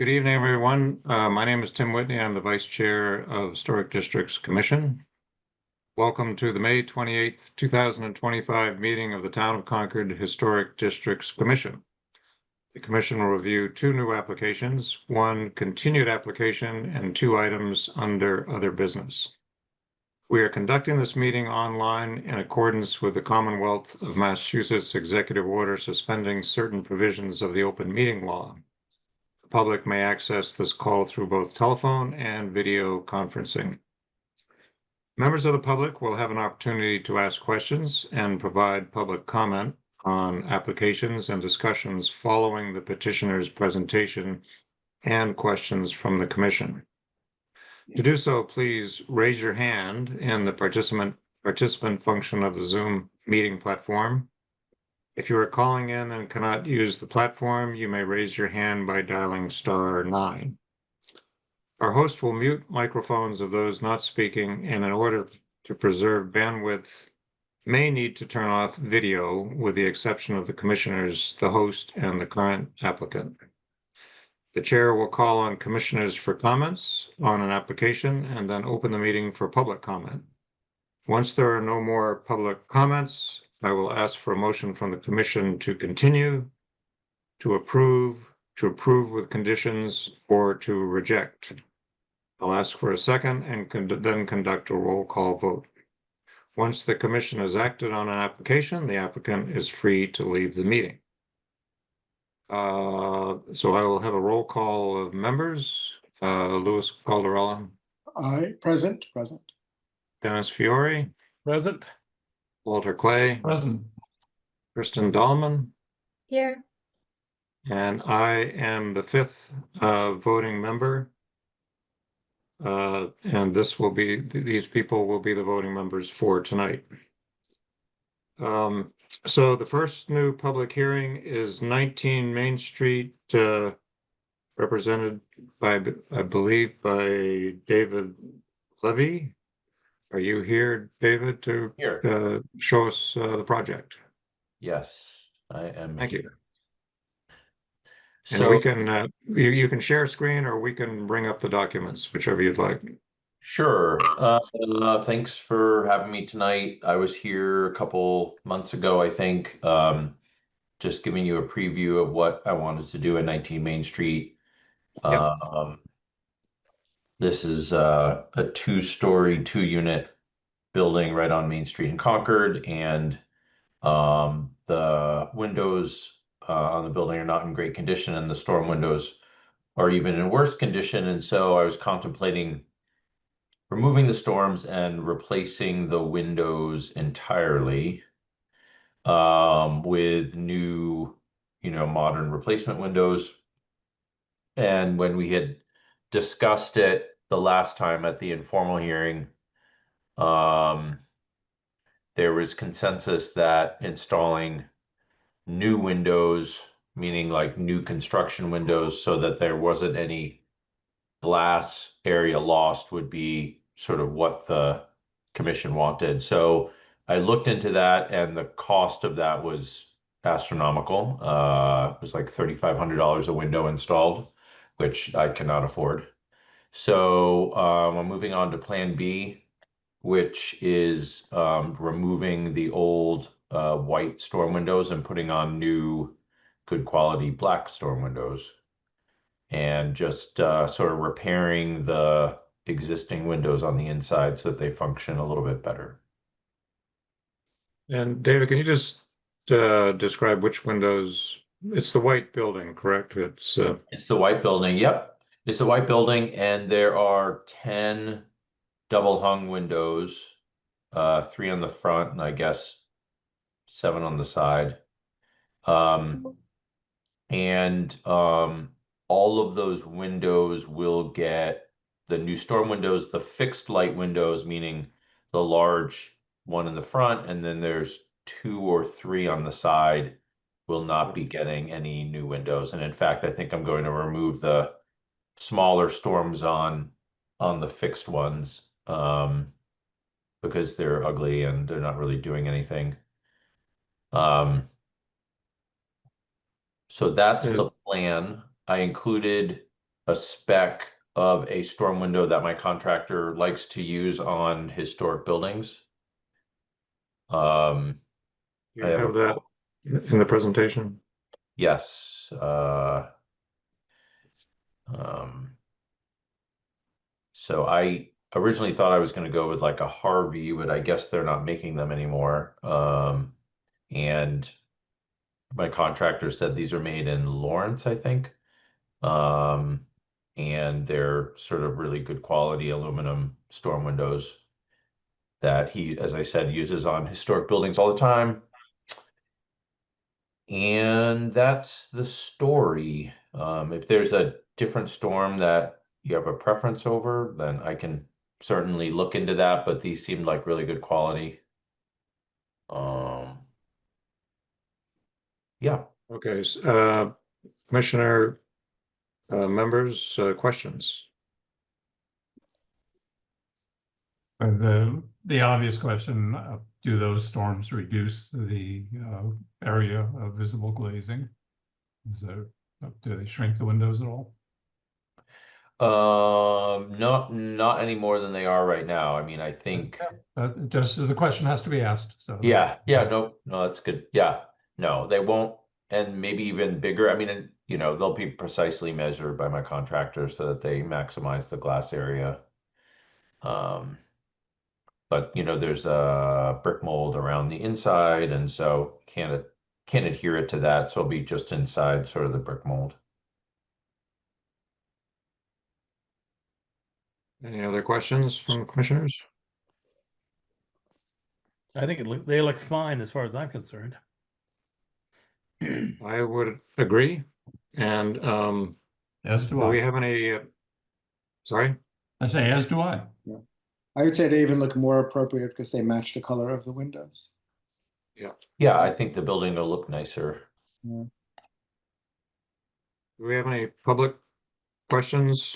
Good evening, everyone. My name is Tim Whitney. I'm the Vice Chair of Historic Districts Commission. Welcome to the May 28th, 2025 meeting of the Town of Concord Historic Districts Commission. The Commission will review two new applications, one continued application and two items under other business. We are conducting this meeting online in accordance with the Commonwealth of Massachusetts Executive Order suspending certain provisions of the open meeting law. The public may access this call through both telephone and video conferencing. Members of the public will have an opportunity to ask questions and provide public comment on applications and discussions following the petitioner's presentation and questions from the Commission. To do so, please raise your hand in the participant function of the Zoom meeting platform. If you are calling in and cannot use the platform, you may raise your hand by dialing *9. Our host will mute microphones of those not speaking, and in order to preserve bandwidth, may need to turn off video with the exception of the commissioners, the host, and the current applicant. The chair will call on commissioners for comments on an application and then open the meeting for public comment. Once there are no more public comments, I will ask for a motion from the commission to continue, to approve with conditions, or to reject. I'll ask for a second and then conduct a roll call vote. Once the commission has acted on an application, the applicant is free to leave the meeting. So I will have a roll call of members. Louis Caldarella. Aye, present. Dennis Fiore. Present. Walter Clay. Present. Kristen Dahlman. Here. And I am the fifth voting member. And these people will be the voting members for tonight. So the first new public hearing is 19 Main Street, represented by, I believe, by David Levy. Are you here, David, to show us the project? Yes, I am. Thank you. And So we can, you can share screen or we can bring up the documents, whichever you'd like. sure. Thanks for having me tonight. I was here a couple months ago, I think, just giving you a preview of what I wanted to do at 19 Main Street. Yep. This is a two-story, 2-unit building right on Main Street in Concord, and the windows on the building are not in great condition, and the storm windows are even in worse condition. And so I was contemplating removing the storms and replacing the windows entirely with new, modern replacement windows. And when we had discussed it the last time at the informal hearing, there was consensus that installing new windows, meaning like new construction windows, so that there wasn't any glass area lost, would be sort of what the commission wanted. So I looked into that, and the cost of that was astronomical. It was like $3,500 a window installed, which I cannot afford. So I'm moving on to Plan B, which is removing the old white storm windows and putting on new good quality black storm windows, and just sort of repairing the existing windows on the inside so that they function a little bit better. And David, can you just describe which windows? It's the white building, correct? It's the white building. Yep. It's the white building, and there are 10 double hung windows, 3 on the front, and I guess 7 on the side. And all of those windows will get the new storm windows, the fixed light windows, meaning the large one in the front, and then there's 2 or 3 on the side, will not be getting any new windows. And in fact, I think I'm going to remove the smaller storms on the fixed ones, because they're ugly and they're not really doing anything. So that's the plan. I included a spec of a storm window that my contractor likes to use on historic buildings. You I have have that in the presentation? yes. So I originally thought I was going to go with like a Harvey, but I guess they're not making them anymore. And my contractor said these are made in Lawrence, I think. And they're sort of really good quality aluminum storm windows that he, as I said, uses on historic buildings all the time. And that's the story. If there's a different storm that you have a preference over, then I can certainly look into that, but these seemed like really good quality. Yeah. Okay, Commissioner, members, questions? The obvious question, do those storms reduce the area of visible glazing? Do they shrink the windows at all? Not any more than they are right now. I mean, I think, Just the question has to be asked, so. yeah, no, that's good. Yeah, no, they won't. And maybe even bigger. I mean, you know, they'll be precisely measured by my contractor so that they maximize the glass area. But you know, there's a brick mold around the inside, and so can't adhere it to that. So it'll be just inside sort of the brick mold. Any other questions from commissioners? I think they look fine as far as I'm concerned. I would agree. And As do do we I. have any, sorry? I say, as do I. I would say they even look more appropriate because they match the color of the windows. Yeah, I think the building will look nicer. Yeah. Do we have any public questions?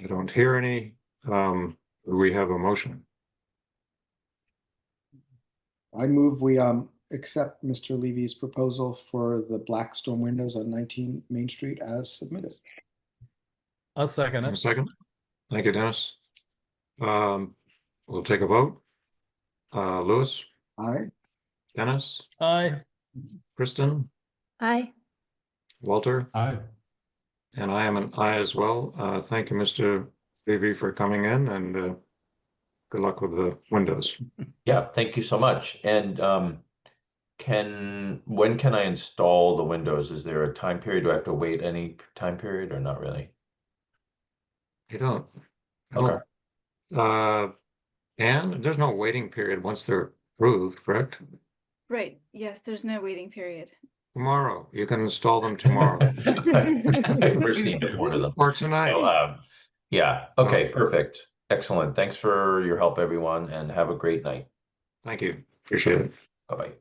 I don't hear any. Do we have a motion? I move we accept Mr. Levy's proposal for the black storm windows on 19 Main Street as submitted. I'll second A it. second. Thank you, Dennis. We'll take a vote. Louis, Aye. Dennis, Aye. Kristen, Aye. Walter, Aye. and I am an aye as well. Thank you, Mr. Levy, for coming in, and good luck with the windows. Yeah, thank you so much. And when can I install the windows? Is there a time period? Do I have to wait any time period or not really? You don't. Okay. And there's no waiting period once they're approved, correct? Right, yes, there's no waiting period. Tomorrow, you can install them tomorrow I first need to order them. or tonight. So, yeah, okay, perfect. Excellent. Thanks for your help, everyone, and have a great night. Thank you. Appreciate it. Bye-bye.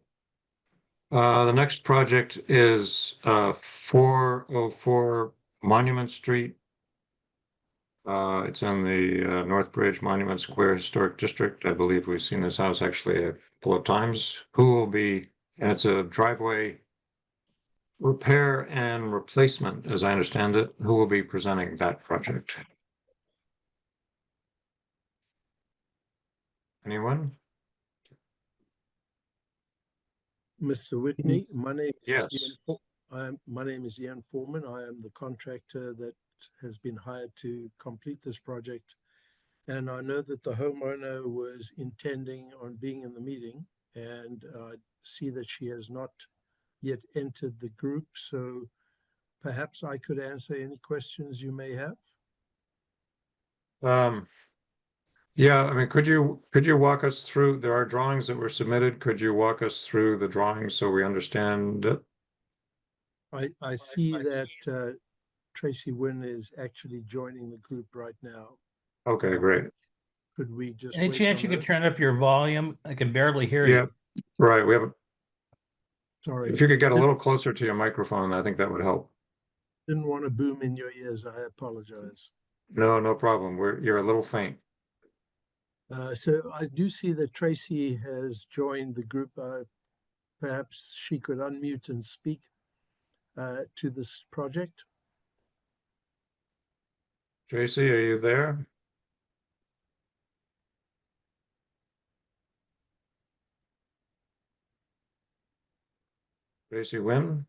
The next project is 404 Monument Street. It's in the Northbridge Monument Square Historic District. I believe we've seen this house actually a couple of times. And it's a driveway repair and replacement, as I understand it. Who will be presenting that project? Anyone? Mr. Whitney, my name is Yes. my name is Ian Foreman. I am the contractor that has been hired to complete this project. And I know that the homeowner was intending on being in the meeting, and I see that she has not yet entered the group. So perhaps I could answer any questions you may have. Yeah, I mean, could you walk us through, there are drawings that were submitted. Could you walk us through the drawings so we understand it? I see that Tracy Wynn is actually joining the group right now. Okay, great. Could we just Any wait chance on you could her? turn up your volume? I can barely hear Yeah, you. right. We have, Sorry, if you could get a little closer to your microphone, I think that would help. didn't want to boom in your ears. I apologize. No problem. You're a little faint. So I do see that Tracy has joined the group. Perhaps she could unmute and speak to this project. Tracy, are you there? Tracy Wynn?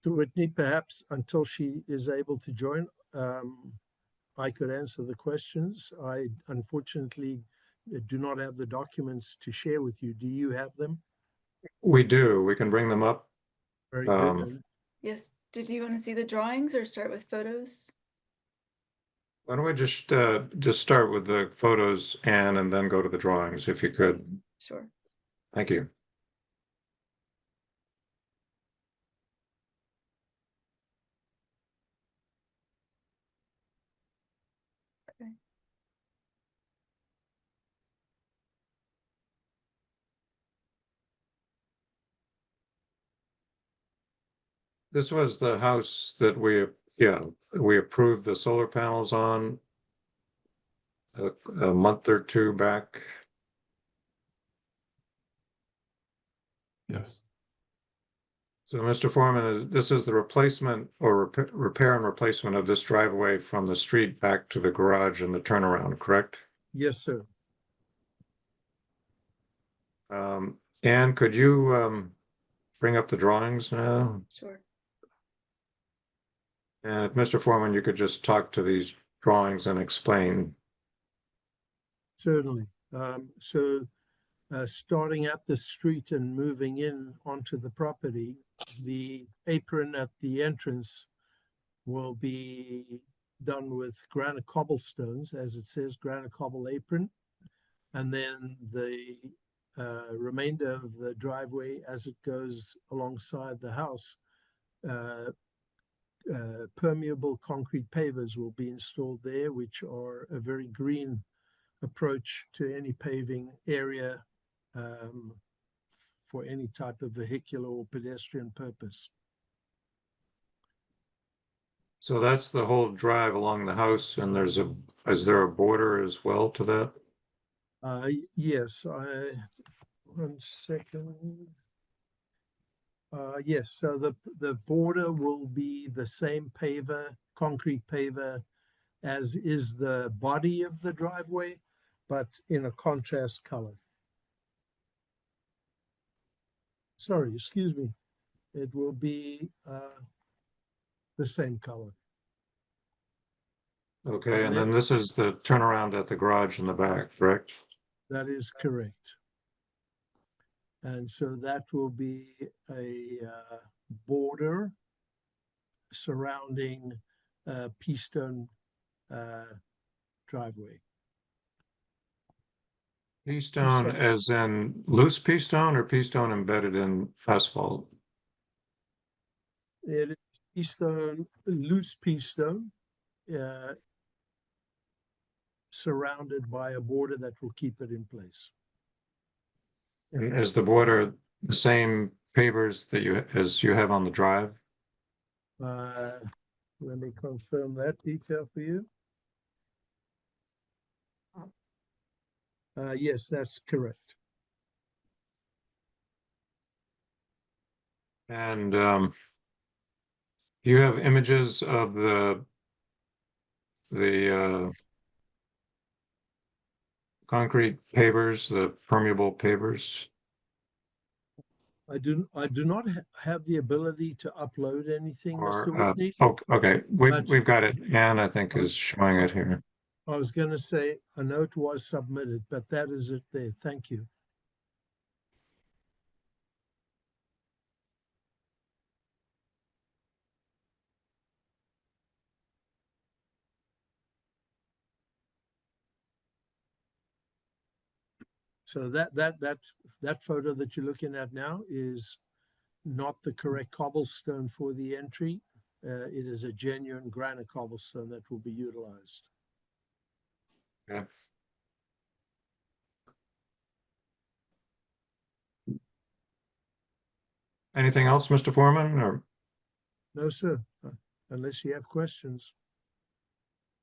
So Whitney, perhaps until she is able to join, I could answer the questions. I unfortunately do not have the documents to share with you. Do you have them? We do. We can bring them up. Very good. Um, Yes. Did you want to see the drawings or start with photos? Why don't we just start with the photos, Anne, and then go to the drawings, if you could. Sure. Thank you. Okay. This was the house that we approved the solar panels on a month or two back. Yes. So, Mr. Foreman, this is the replacement or repair and replacement of this driveway from the street back to the garage and the turnaround, correct? Yes, sir. Anne, could you bring up the drawings now? Sure. And if Mr. Foreman, you could just talk to these drawings and explain. Certainly. Starting at the street and moving in onto the property, the apron at the entrance will be done with granite cobblestones, as it says, granite cobble apron. And then the remainder of the driveway, as it goes alongside the house, permeable concrete pavers will be installed there, which are a very green approach to any paving area for any type of vehicular or pedestrian purpose. So that's the whole drive along the house, and is there a border as well to that? Yes, one second. Yes, so the border will be the same paver, concrete paver, as is the body of the driveway, but in a contrast color. Sorry, excuse me. It will be the same color. Okay, and then this is the turnaround at the garage in the back, correct? That is correct. And so that will be a border surrounding pea stone driveway. Pea stone as in loose pea stone or pea stone embedded in asphalt? It is pea stone, loose pea stone, surrounded by a border that will keep it in place. And is the border the same pavers that as you have on the drive? Let me confirm that detail for you. Yes, that's correct. And you have images of the concrete pavers, the permeable pavers? I do not have the ability to upload anything, Mr. Whitney. Okay, but- we've got it. Anne, I think, is showing it here. I was going to say a note was submitted, but that is it there. Thank you. So that photo that you're looking at now is not the correct cobblestone for the entry. It is a genuine granite cobblestone that will be utilized. Okay. Anything else, Mr. Foreman, or? No, sir, unless you have questions.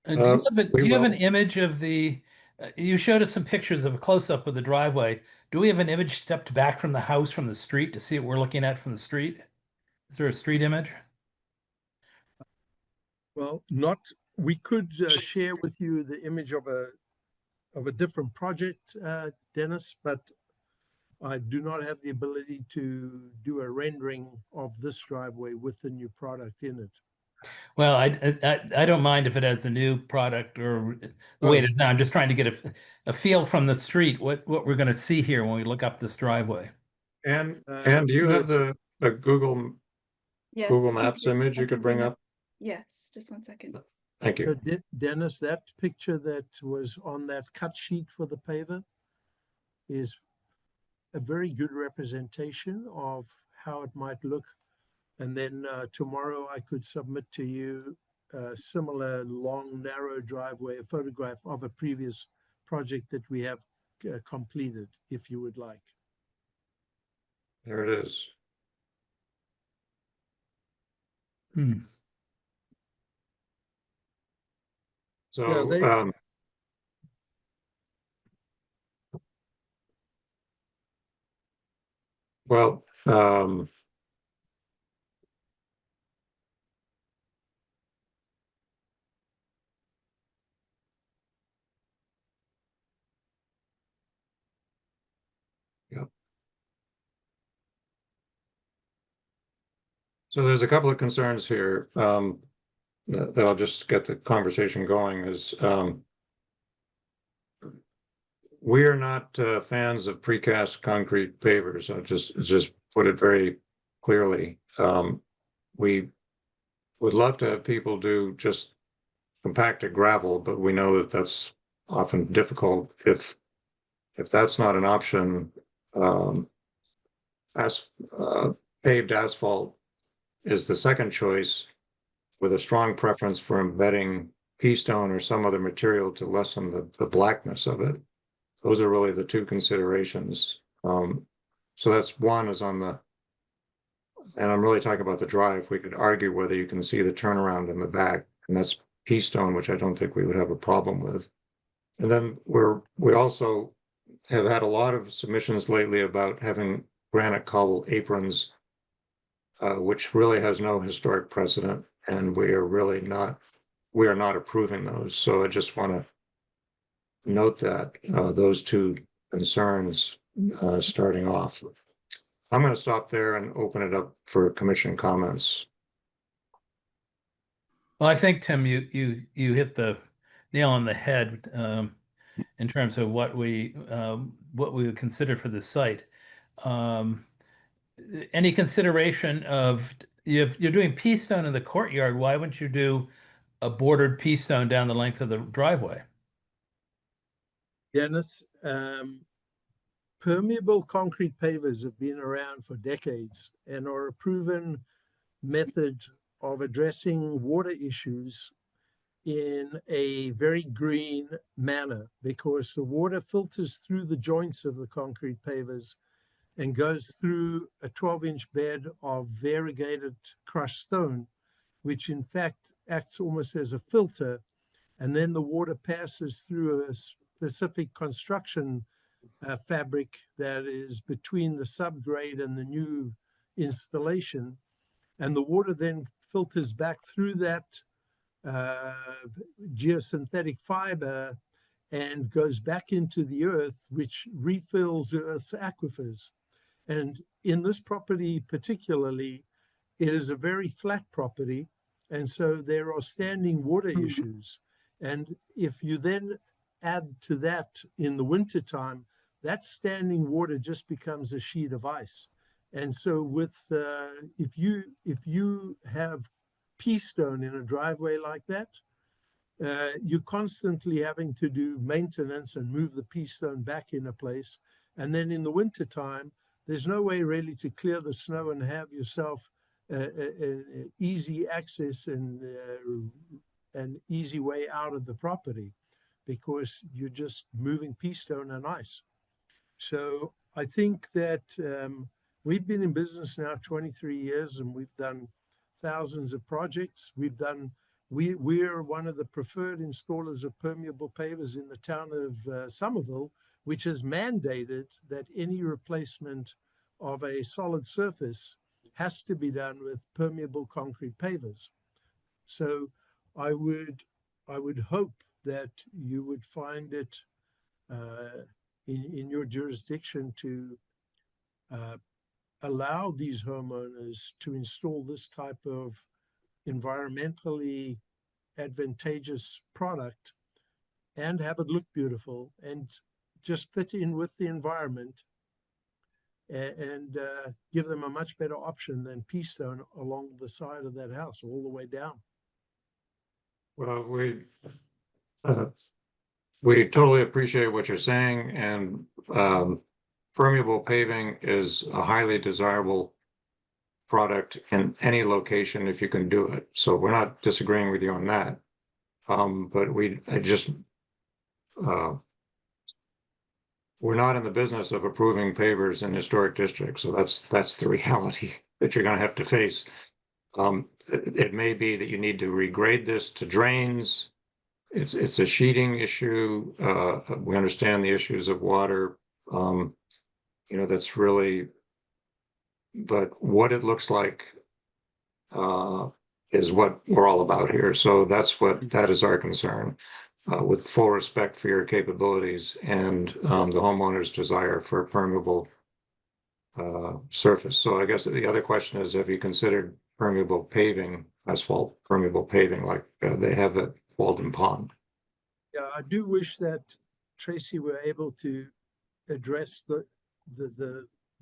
Do you have we do you have an will. image of the, you showed us some pictures of a close-up of the driveway. Do we have an image stepped back from the house from the street to see what we're looking at from the street? Is there a street image? Well, not, we could share with you the image of a different project, Dennis, but I do not have the ability to do a rendering of this driveway with the new product in it. Well, I don't mind if it has a new product or the way it is now. I'm just trying to get a feel from the street what we're going to see here when we look up this driveway. And do you have yes. the Google Yes. Google I can Maps bring- image I you can could bring up? Yes, just one second. Thank you. Dennis, that picture that was on that cut sheet for the paver is a very good representation of how it might look. And then tomorrow I could submit to you a similar long, narrow driveway, a photograph of a previous project that we have completed, if you would like. There it is. Hmm. So, they- well, yep. So there's a couple of concerns here, that I'll just get the conversation going is, we are not fans of precast concrete pavers. I'll just put it very clearly. We would love to have people do just compacted gravel, but we know that that's often difficult. If that's not an option, as paved asphalt is the second choice, with a strong preference for embedding pea stone or some other material to lessen the blackness of it. Those are really the two considerations. So that's one is on the, and I'm really talking about the drive. We could argue whether you can see the turnaround in the back, and that's pea stone, which I don't think we would have a problem with. And then we also have had a lot of submissions lately about having granite cobble aprons, which really has no historic precedent, and we are not approving those. So I just want to note that those two concerns starting off. I'm going to stop there and open it up for commission comments. Well, I think, Tim, you hit the nail on the head in terms of what we would consider for the site. Any consideration of if you're doing pea stone in the courtyard, why wouldn't you do a bordered pea stone down the length of the driveway? Dennis, permeable concrete pavers have been around for decades and are a proven method of addressing water issues in a very green manner, because the water filters through the joints of the concrete pavers and goes through a 12-inch bed of variegated crushed stone, which in fact acts almost as a filter. And then the water passes through a specific construction fabric that is between the subgrade and the new installation. And the water then filters back through that geosynthetic fiber and goes back into the earth, which refills the earth's aquifers. And in this property particularly, it is a very flat property. And so there are standing water issues. And if you then add to that in the wintertime, that standing water just becomes a sheet of ice. And so with if you have pea stone in a driveway like that, you're constantly having to do maintenance and move the pea stone back in a place. And then in the wintertime, there's no way really to clear the snow and have yourself easy access and an easy way out of the property, because you're just moving pea stone and ice. So I think that we've been in business now 23 years and we've done thousands of projects. We're one of the preferred installers of permeable pavers in the town of Somerville, which has mandated that any replacement of a solid surface has to be done with permeable concrete pavers. So I would hope that you would find it in your jurisdiction to allow these homeowners to install this type of environmentally advantageous product and have it look beautiful and just fit in with the environment and give them a much better option than pea stone along the side of that house all the way down. Well, we totally appreciate what you're saying, and permeable paving is a highly desirable product in any location if you can do it. So we're not disagreeing with you on that. But we're not in the business of approving pavers in historic districts. So that's the reality that you're going to have to face. It may be that you need to regrade this to drains. It's a sheeting issue. We understand the issues of water. That's really, but what it looks like is what we're all about here. So that is our concern, with full respect for your capabilities and the homeowner's desire for a permeable surface. So I guess the other question is, have you considered permeable paving, asphalt permeable paving, like they have at Walden Pond? Yeah, I do wish that Tracy were able to address the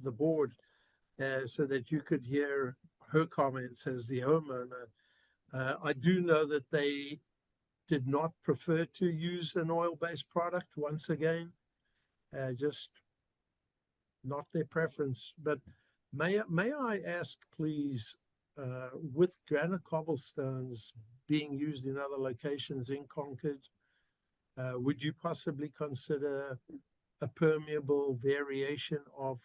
board so that you could hear her comments as the homeowner. I do know that they did not prefer to use an oil-based product once again, just not their preference. But may I ask, please, with granite cobblestones being used in other locations in Concord, would you possibly consider a permeable variation of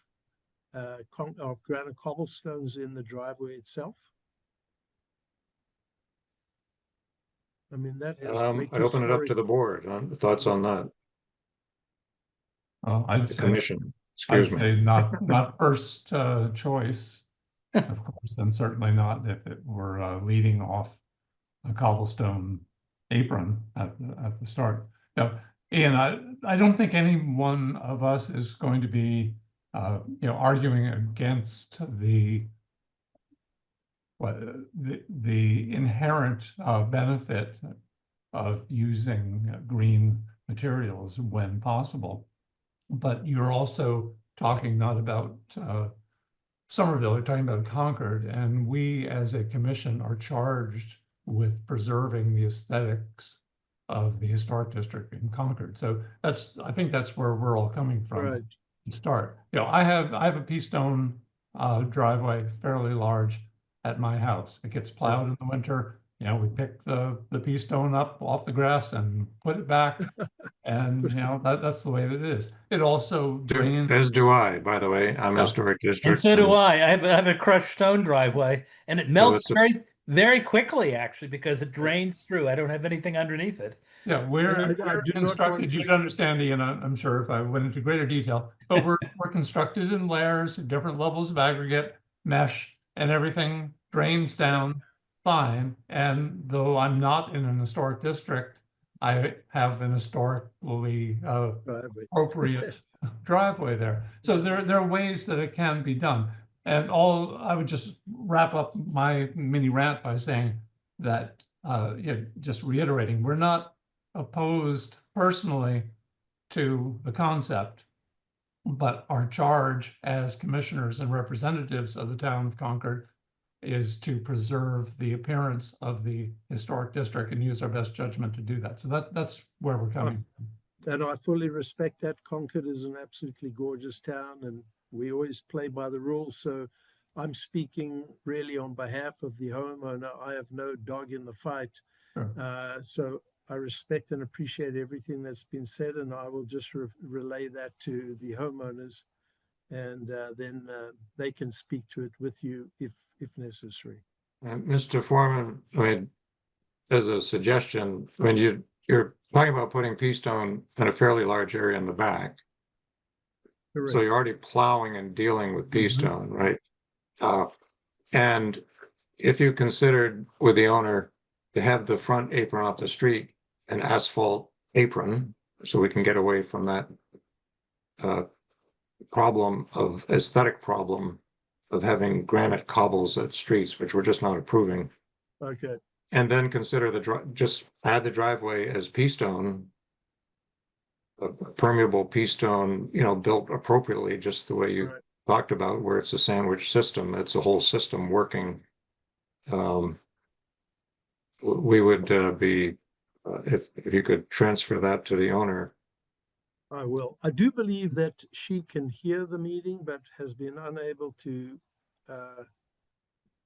granite cobblestones in the driveway itself? I mean, that has I open it up to the board. Thoughts on that? I'd The say, commission, excuse me. not first choice, of course, and certainly not if it were leading off a cobblestone apron at the start. Now, Ian, I don't think any one of us is going to be arguing against the inherent benefit of using green materials when possible. But you're also talking not about Somerville, you're talking about Concord, and we as a commission are charged with preserving the aesthetics of the historic district in Concord. So I think that's where we're all coming from. Right. To start. I have a pea stone driveway, fairly large, at my house. It gets plowed in the winter. We pick the pea stone up off the grass and put it back. And that's the way that it is. It also drains. As do I, by the way. I'm a historic district. And so do I. I have a crushed stone driveway, and it melts very, very quickly, actually, because it drains through. I don't have anything underneath it. Yeah, we're constructed. You'd understand, Ian, I'm sure, if I went into greater detail. But we're constructed in layers, different levels of aggregate, mesh, and everything drains down fine. And though I'm not in an historic district, I have an historically appropriate driveway there. So there are ways that it can be done. And I would just wrap up my mini rant by saying that, just reiterating, we're not opposed personally to the concept, but our charge as commissioners and representatives of the town of Concord is to preserve the appearance of the historic district and use our best judgment to do that. So that's where we're coming from. And I fully respect that. Concord is an absolutely gorgeous town, and we always play by the rules. So I'm speaking really on behalf of the homeowner. I have no dog in the fight. Sure. So I respect and appreciate everything that's been said, and I will just relay that to the homeowners, and then they can speak to it with you if necessary. Mr. Foreman, as a suggestion, you're talking about putting pea stone in a fairly large area in the back. Correct. So you're already plowing and dealing with pea stone, right? And if you considered with the owner to have the front apron off the street an asphalt apron, so we can get away from that aesthetic problem of having granite cobbles at streets, which we're just not approving. Okay, And then consider just add the driveway as pea stone, a permeable pea stone, built appropriately, just the way you right. talked about, where it's a sandwich system, it's a whole system working. We would be, if you could transfer that to the owner. I will. I do believe that she can hear the meeting, but has been unable to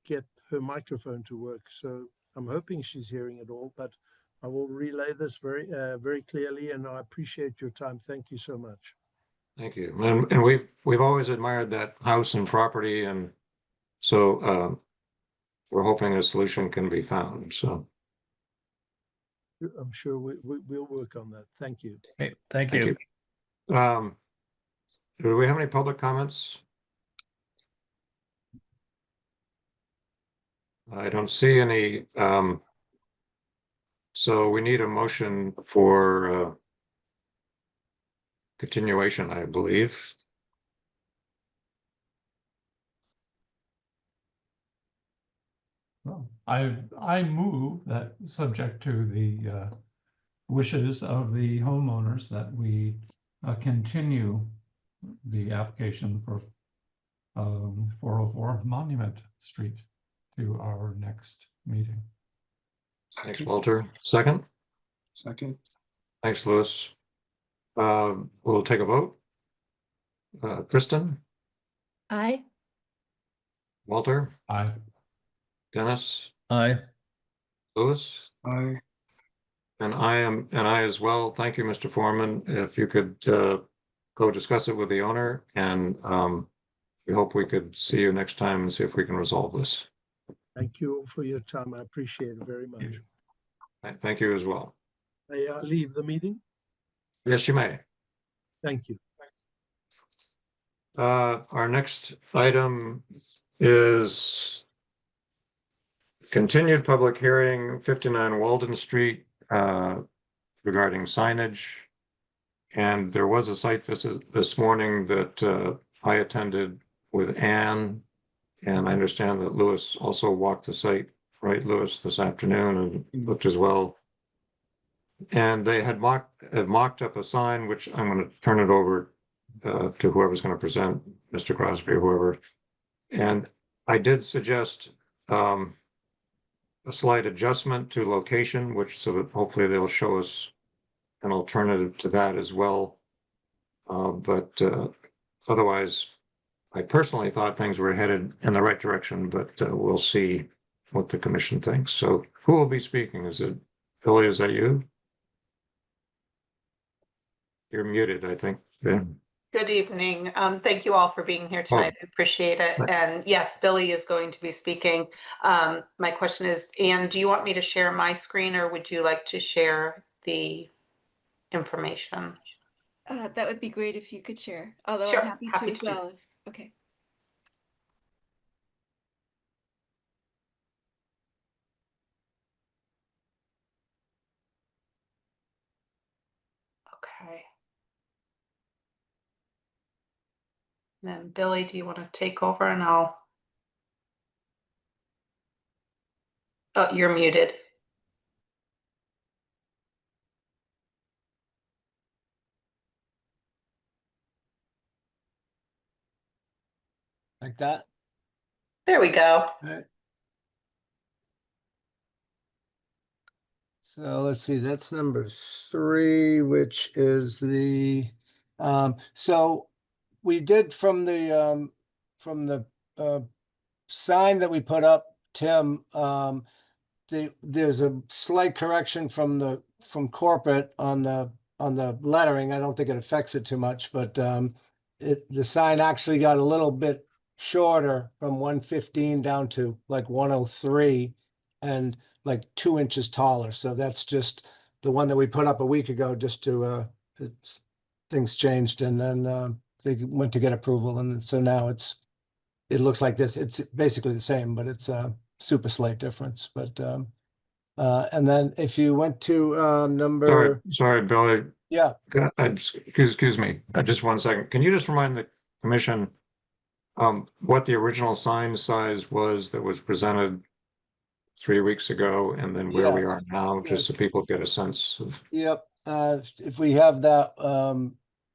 get her microphone to work. So I'm hoping she's hearing it all, but I will relay this very clearly, and I appreciate your time. Thank you so much. Thank you. And we've always admired that house and property, and so we're hoping a solution can be found, so. I'm sure we'll work on that. Thank you. Okay, thank Thank you. Do we have any public comments? I don't see any. So we need a motion for continuation, I believe. Well, I move that, subject to the wishes of the homeowners, that we continue the application for 404 Monument Street to our next meeting. Thanks, Walter. Second? Second. Thanks, Louis. We'll take a vote. Kristen, Aye. Walter, Aye. Dennis, Aye. Louis, Aye. and I as well. Thank you, Mr. Foreman. If you could go discuss it with the owner, and we hope we could see you next time and see if we can resolve this. Thank you all for your time. I appreciate it very much. Thank you as well. May I leave the meeting? Yes, you may. Thank you. Our next item is continued public hearing, 59 Walden Street, regarding signage. And there was a site visit this morning that I attended with Anne, and I understand that Louis also walked the site, right, Louis, this afternoon, and looked as well. And they had mocked up a sign, which I'm going to turn it over to whoever's going to present, Mr. Crosby or whoever. And I did suggest a slight adjustment to location, which so that hopefully they'll show us an alternative to that as well. But otherwise, I personally thought things were headed in the right direction, but we'll see what the commission thinks. So who will be speaking? Is it Philly? Is that you? You're muted, I think. Yeah. Good evening. Thank you all for being here tonight. I appreciate it. And yes, Billy is going to be speaking. My question is, Anne, do you want me to share my screen, or would you like to share the information? That would be great if you could share, although Sure, I'm happy happy to as to. well. Okay. Okay. Then Billy, do you want to take over and I'll... Oh, you're muted. Like that? There we go. So let's see, that's number 3, which is the, so we did from the sign that we put up, Tim, there's a slight correction from corporate on the lettering. I don't think it affects it too much, but the sign actually got a little bit shorter from 115 down to like 103 and like 2 inches taller. So that's just the one that we put up a week ago, just to things changed, and then they went to get approval, and so now it looks like this. It's basically the same, but it's a super slight difference. But And then if you went to Sorry, number, sorry, Billy. yeah, Excuse me, just 1 second. Can you just remind the commission what the original sign size was that was presented 3 weeks ago, and then where we Yes, are now, just so yes. people get a sense of. Yep. If we have that,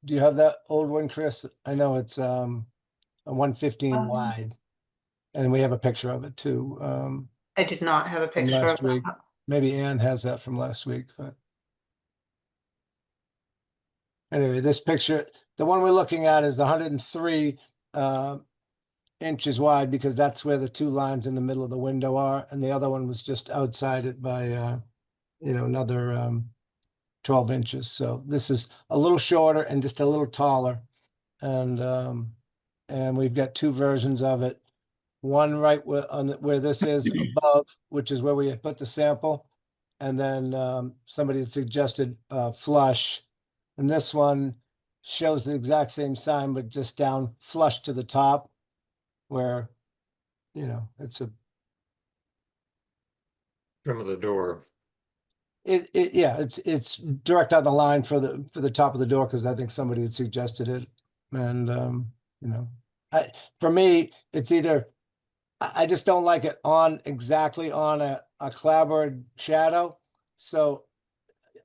do you have that old one, Chris? I know it's a 115 wide. And we have a picture of it too, I did not have a from picture last of week. that. Maybe Ann has that from last week, but. Anyway, this picture, the one we're looking at is 103 inches wide, because that's where the two lines in the middle of the window are, and the other one was just outside it by another 12 inches. So this is a little shorter and just a little taller. And we've got two versions of it. One right where this is above, which is where we had put the sample. And then somebody had suggested flush. And this one shows the exact same sign, but just down flush to the top, where, it's a, Trim of the door. yeah, it's direct on the line for the top of the door, because I think somebody had suggested it. And for me, it's either, I just don't like it exactly on a clapboard shadow. So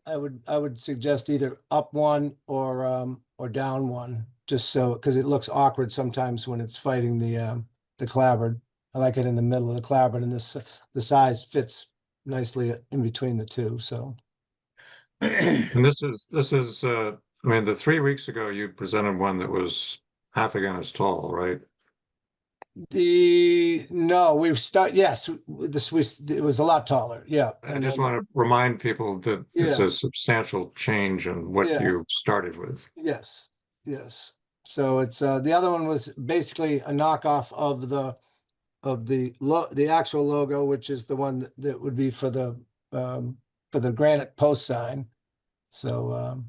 I would suggest either up one or down one, just so, because it looks awkward sometimes when it's fighting the clapboard. I like it in the middle of the clapboard, and the size fits nicely in between the two. So And this is I mean, 3 weeks ago you presented one that was half again as tall, right? no, yes, it was a lot taller. Yeah. I just want to remind people that it's Yeah. a substantial change in what Yeah. you started with. Yes, yes. So it's the other one was basically a knockoff of the actual logo, which is the one that would be for the granite post sign. So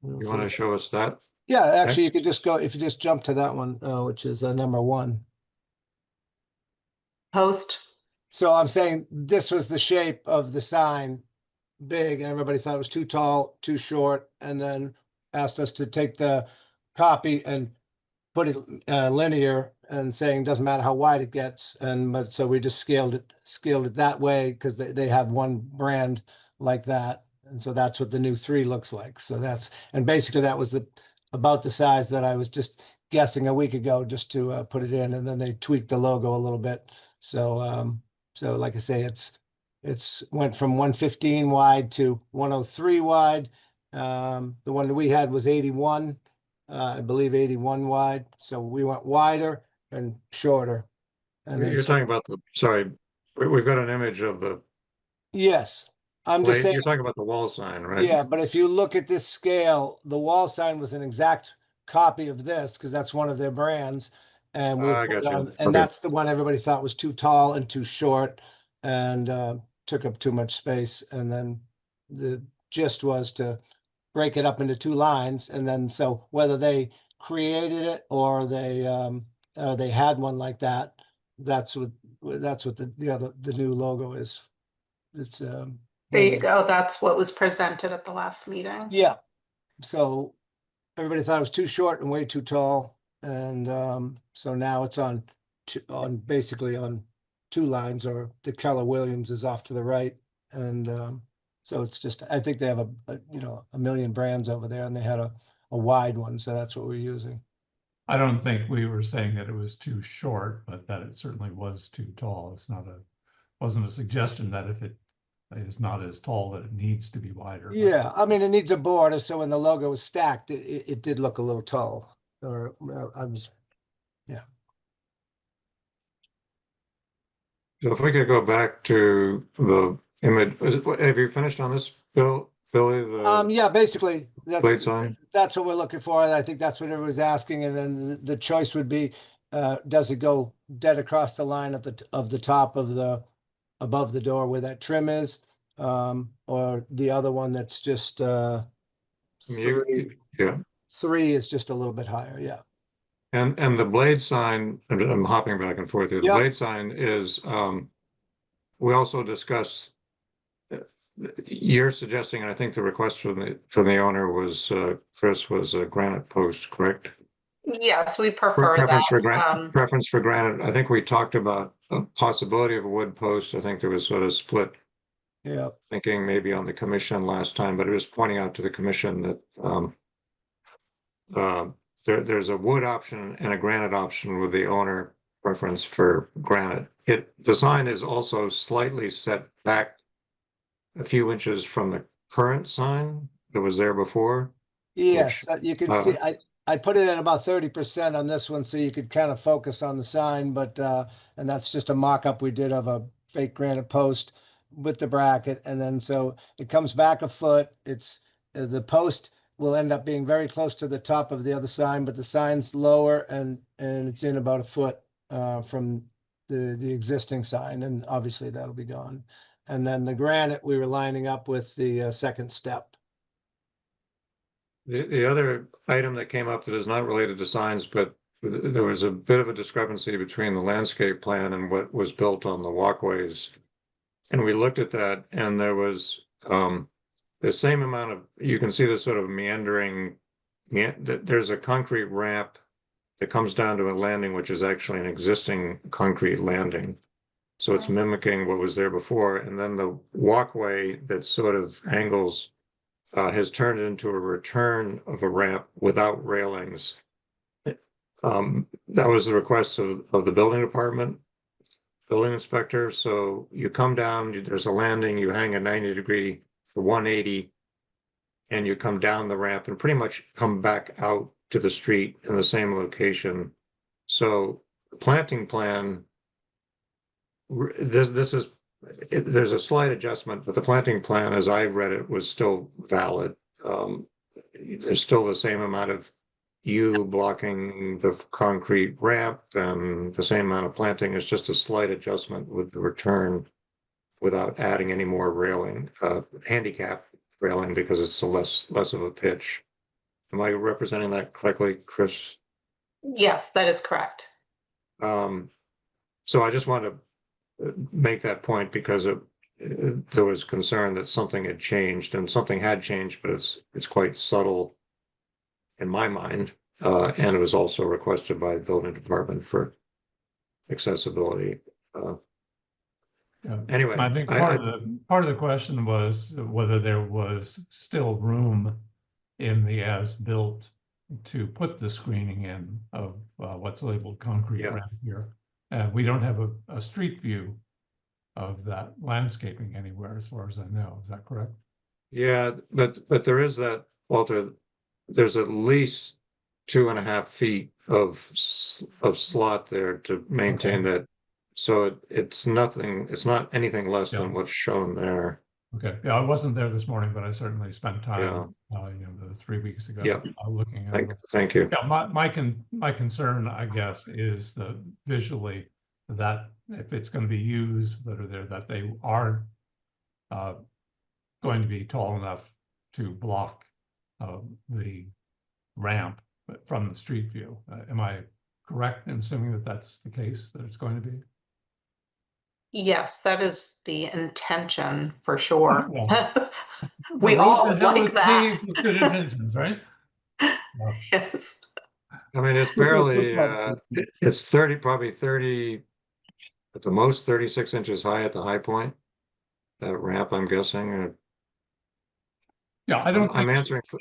You want to show us that? yeah, actually you Next. could just go, if you just jump to that one, which is number 1. Post. So I'm saying this was the shape of the sign, big, and everybody thought it was too tall, too short, and then asked us to take the copy and put it linear, and saying doesn't matter how wide it gets. But so we just scaled it that way, because they have one brand like that. And so that's what the new 3 looks like. So and basically that was about the size that I was just guessing a week ago, just to put it in, and then they tweaked the logo a little bit. So like I say, it's went from 115 wide to 103 wide. The one that we had was 81, I believe 81 wide. So we went wider and shorter. And then You're talking about sorry, we've got an image of the yes, I'm just saying. You're talking about the wall sign, right? Yeah, but if you look at this scale, the wall sign was an exact copy of this, because that's one of their brands. And I got you. and Okay. that's the one everybody thought was too tall and too short, and took up too much space. And then the gist was to break it up into 2 lines. And then, so whether they created it or they had one like that, that's what the new logo is. It's There you go. That's what was presented at the last meeting. yeah. So everybody thought it was too short and way too tall. And so now it's basically on 2 lines, or the Keller Williams is off to the right. And so it's just, I think they have a million brands over there, and they had a wide one. So that's what we're using. I don't think we were saying that it was too short, but that it certainly was too tall. Wasn't a suggestion that if it is not as tall that it needs to be wider. but- Yeah, I mean, it needs a border. So when the logo was stacked, it did look a little tall. Or I was, So if we could go back to the image, have you finished on this, Billy? yeah, basically Blade sign? that's what we're looking for. And I think that's what everyone's asking. And then the choice would be, does it go dead across the line of the top of above the door where that trim is? Or the other one that's just Yeah, 3 is just a little bit higher. Yeah. and the blade sign, I'm hopping back and forth here. The Yeah. blade sign is we also discussed, you're suggesting, and I think the request from the owner was, Chris, was a granite post, correct? Yes, we prefer Preference for that. preference for granite. I think we talked about a possibility of a wood post. I think there was sort of split Yeah, thinking maybe on the commission last time, but it was pointing out to the commission that there's a wood option and a granite option with the owner preference for granite. The sign is also slightly set back a few inches from the current sign that was there before. yes, you can see, I put it at about 30% on this one, so you could kind of focus on the sign, but, and that's just a mock-up we did of a fake granite post with the bracket, and then so it comes back a foot. It's, the post will end up being very close to the top of the other sign, but the sign's lower and it's in about a foot from the existing sign, and obviously that'll be gone. And then the granite, we were lining up with the second step. The other item that came up that is not related to signs, but there was a bit of a discrepancy between the landscape plan and what was built on the walkways. And we looked at that, and there was the same amount of, you can see this sort of meandering, there's a concrete ramp that comes down to a landing, which is actually an existing concrete landing. So it's mimicking what was there before. And then the walkway that sort of angles has turned into a return of a ramp without railings. That was the request of the building department, building inspector. So you come down, there's a landing, you hang a 90-degree for 180, and you come down the ramp and pretty much come back out to the street in the same location. So the planting plan, this is, there's a slight adjustment, but the planting plan, as I read it, was still valid. There's still the same amount of blocking the concrete ramp and the same amount of planting. Is just a slight adjustment with the return without adding any more railing, handicap railing, because it's a less of a pitch. Am I representing that correctly, Chris? Yes, that is correct. So I just want to make that point because there was concern that something had changed, and something had changed, but it's quite subtle in my mind. And it was also requested by the building department for accessibility. Anyway, I think part of the question was whether there was still room in the as-built to put the screening in of what's labeled concrete ramp here. We don't have a street view of that landscaping anywhere, as far as I know. Is that correct? Yeah, but there is that, Walter. There's at least 2.5 feet of slot there to maintain that. So it's nothing. It's not anything less than what's shown there. Okay. Yeah, I wasn't there this morning, but I certainly spent time, the 3 weeks ago, looking at it. Thank you. Yeah, my concern, I guess, is the visually that if it's going to be used that are there, that they are going to be tall enough to block the ramp from the street view. Am I correct in assuming that that's the case, that it's going to be? Yes, that is the intention for sure. Well, we all would like that. Good intentions, right? Yes. I mean, it's barely, it's probably 30, at the most 36 inches high at the high point. That ramp, I'm guessing. Yeah, I don't. I'm answering for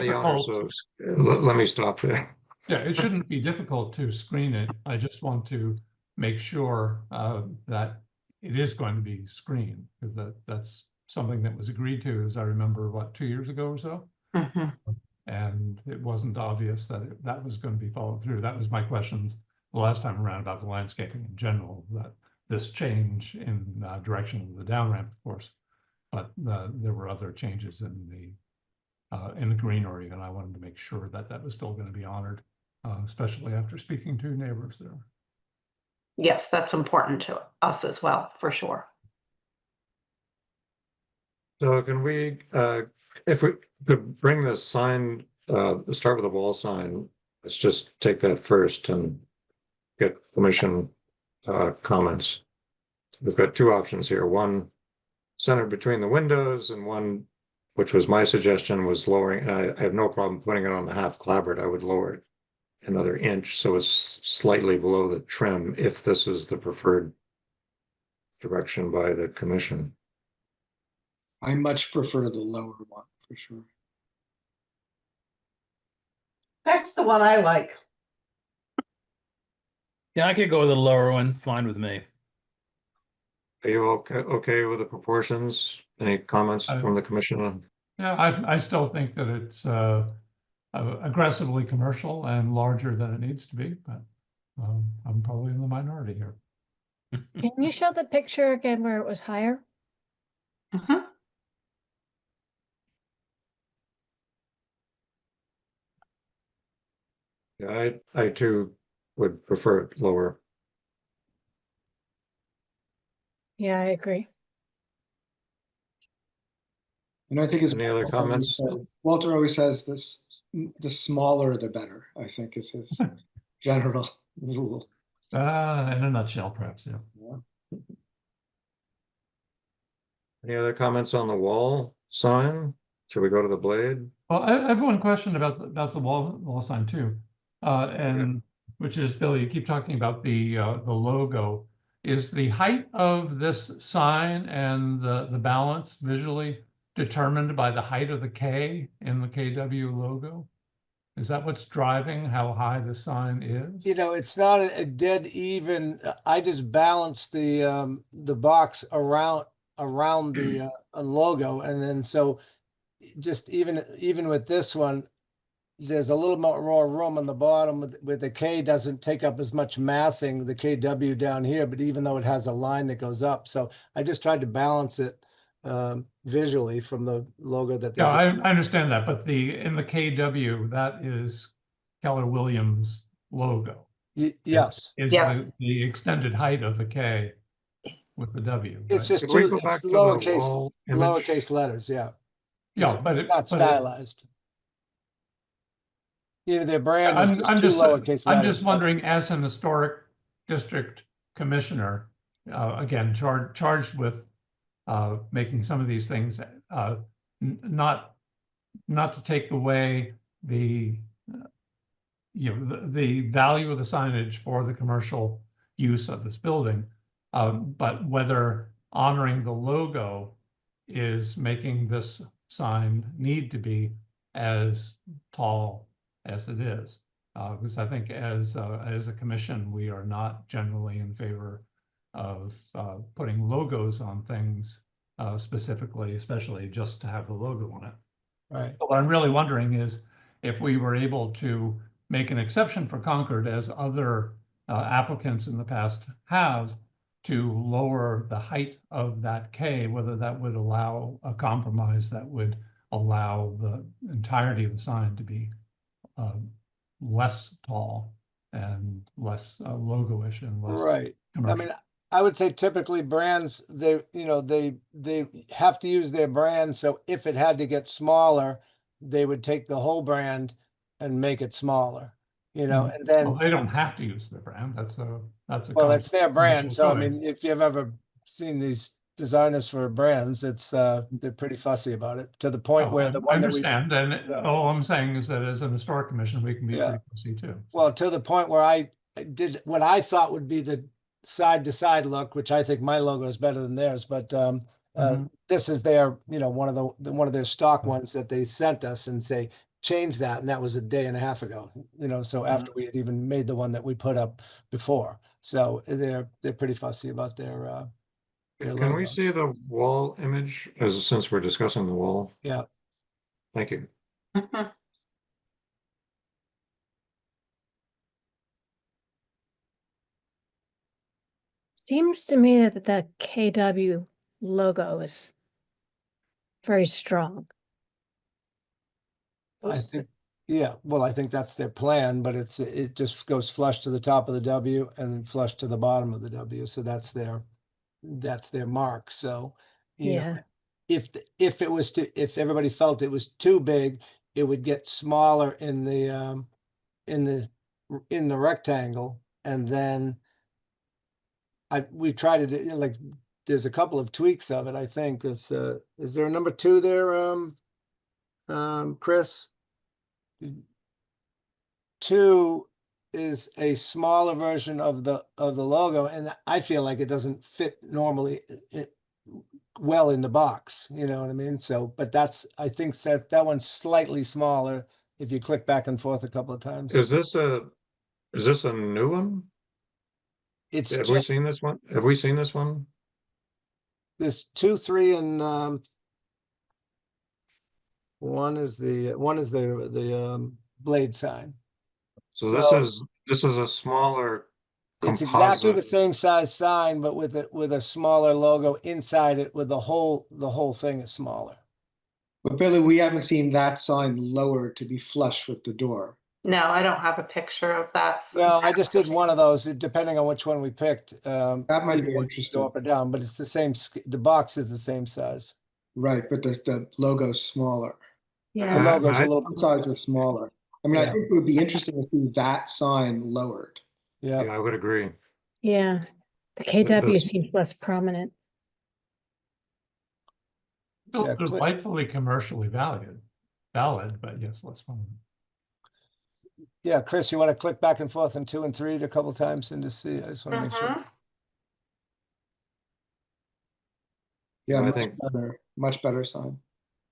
the owner, so let me stop there. Yeah, it shouldn't be difficult to screen it. I just want to make sure that it is going to be screened, because that's something that was agreed to, as I remember, 2 years ago or so. Mm-hmm. And it wasn't obvious that that was going to be followed through. That was my questions the last time around about the landscaping in general, that this change in direction of the down ramp, of course, but there were other changes in the greenery, and I wanted to make sure that that was still going to be honored, especially after speaking to neighbors there. Yes, that's important to us as well, for sure. So can we, if we could bring the sign, start with the wall sign, let's just take that first and get commission comments. we've got two options here. One centered between the windows and one, which was my suggestion, was lowering, and I have no problem putting it on the half clapboard. I would lower it another inch so it's slightly below the trim if this is the preferred direction by the commission. I much prefer the lower one for sure. That's the one I like. Yeah, I could go with the lower one, fine with me. Are you okay with the proportions? Any comments I- from the commission? Yeah, I still think that it's aggressively commercial and larger than it needs to be, but I'm probably in the minority here. Can you show the picture again where it was higher? Mhm. Yeah, I too would prefer it lower. Yeah, I agree. And I think as Any other Walter always comments? says- Walter always says this: the smaller the better. I think is his general rule. In a nutshell, perhaps, yeah. Yeah. Any other comments on the wall sign? Should we go to the blade? Well, I have one question about the wall sign too, and which is, Bill, you keep talking about the logo. Is the height of this sign and the balance visually determined by the height of the K in the KW logo? Is that what's driving how high the sign is? You know, it's not a dead even. I just balance the box around the logo, and then so just even with this one, there's a little more room on the bottom with the K doesn't take up as much massing, the KW down here, but even though it has a line that goes up. So I just tried to balance it visually from the logo that they Yeah, I understand that, but in the KW, that is Keller Williams logo. yes. Is Yes. the extended height of the K with the W. It's right? just Could we two go back to the lowercase wall image? lowercase letters, yeah. Yeah, It's not stylized. Yeah, their brand is just two lowercase letters. I'm just wondering, as an historic district commissioner, again, charged with making some of these things, not to take away the the value of the signage for the commercial use of this building, but whether honoring the logo is making this sign need to be as tall as it is. Because I think as a commission, we are not generally in favor of putting logos on things specifically, especially just to have the logo on it. Right. But what I'm really wondering is if we were able to make an exception for Concord, as other applicants in the past have, to lower the height of that K, whether that would allow a compromise that would allow the entirety of the sign to be less tall and less logo-ish and less Right. I commercial. mean, I would say typically brands, they have to use their brand. So if it had to get smaller, they would take the whole brand and make it smaller, and Well, then, they don't have to use their brand. That's a well, it's their brand. commercial So I choice. mean, if you've ever seen these designers for brands, it's they're pretty fussy about it to the point Oh, where the I one that we, understand, and Yeah. all I'm saying is that as an historic commission, we can be Yeah. pretty fussy too. well, to the point where I did what I thought would be the side to side look, which I think my logo is better than theirs, but Mhm. this is their, one of one of their stock ones that they sent us and say, change that. And that was a day and a half ago, so after we had even made the one that we put up before. So they're pretty fussy about their Can we see logos. the wall image since we're discussing the wall? Yeah. Thank you. Mhm. Seems to me that the KW logo is very strong. I think, yeah, well, I think that's their plan, but it just goes flush to the top of the W and flush to the bottom of the W. So that's their mark. So, Yeah. if everybody felt it was too big, it would get smaller in the rectangle, and then we tried to do, like, there's a couple of tweaks of it, I think. Is there a number 2 there, Chris? 2 is a smaller version of the logo, and I feel like it doesn't fit normally well in the box, you know what I mean? So, but I think that one's slightly smaller if you click back and forth a couple of times. Is this a new one? It's Have we just seen this one? Have we seen this one? there's 2, 3, and one is the blade sign. So this is a smaller It's exactly the composite. same size sign, but with a smaller logo inside it, with the whole thing is smaller. But Billy, we haven't seen that sign lowered to be flush with the door. No, I don't have a picture of that. Well, I just did one of those, depending on which one we picked. That might either be one could interesting. go up or down, but it's the same. The box is the same size. Right, but the logo's smaller. The Yeah. logo's a I- little. Font size is smaller. I mean, I Yeah. think it would be interesting to see that sign lowered. Yeah. Yeah, I would agree. Yeah. The KW this- seems less prominent. Still Yeah, delightfully commercially valid, but yes, less fun. Yeah, Chris, you want to click back and forth on 2 and 3 a couple times and just see? I just want to make sure. Yeah, I much think- better, much better sign.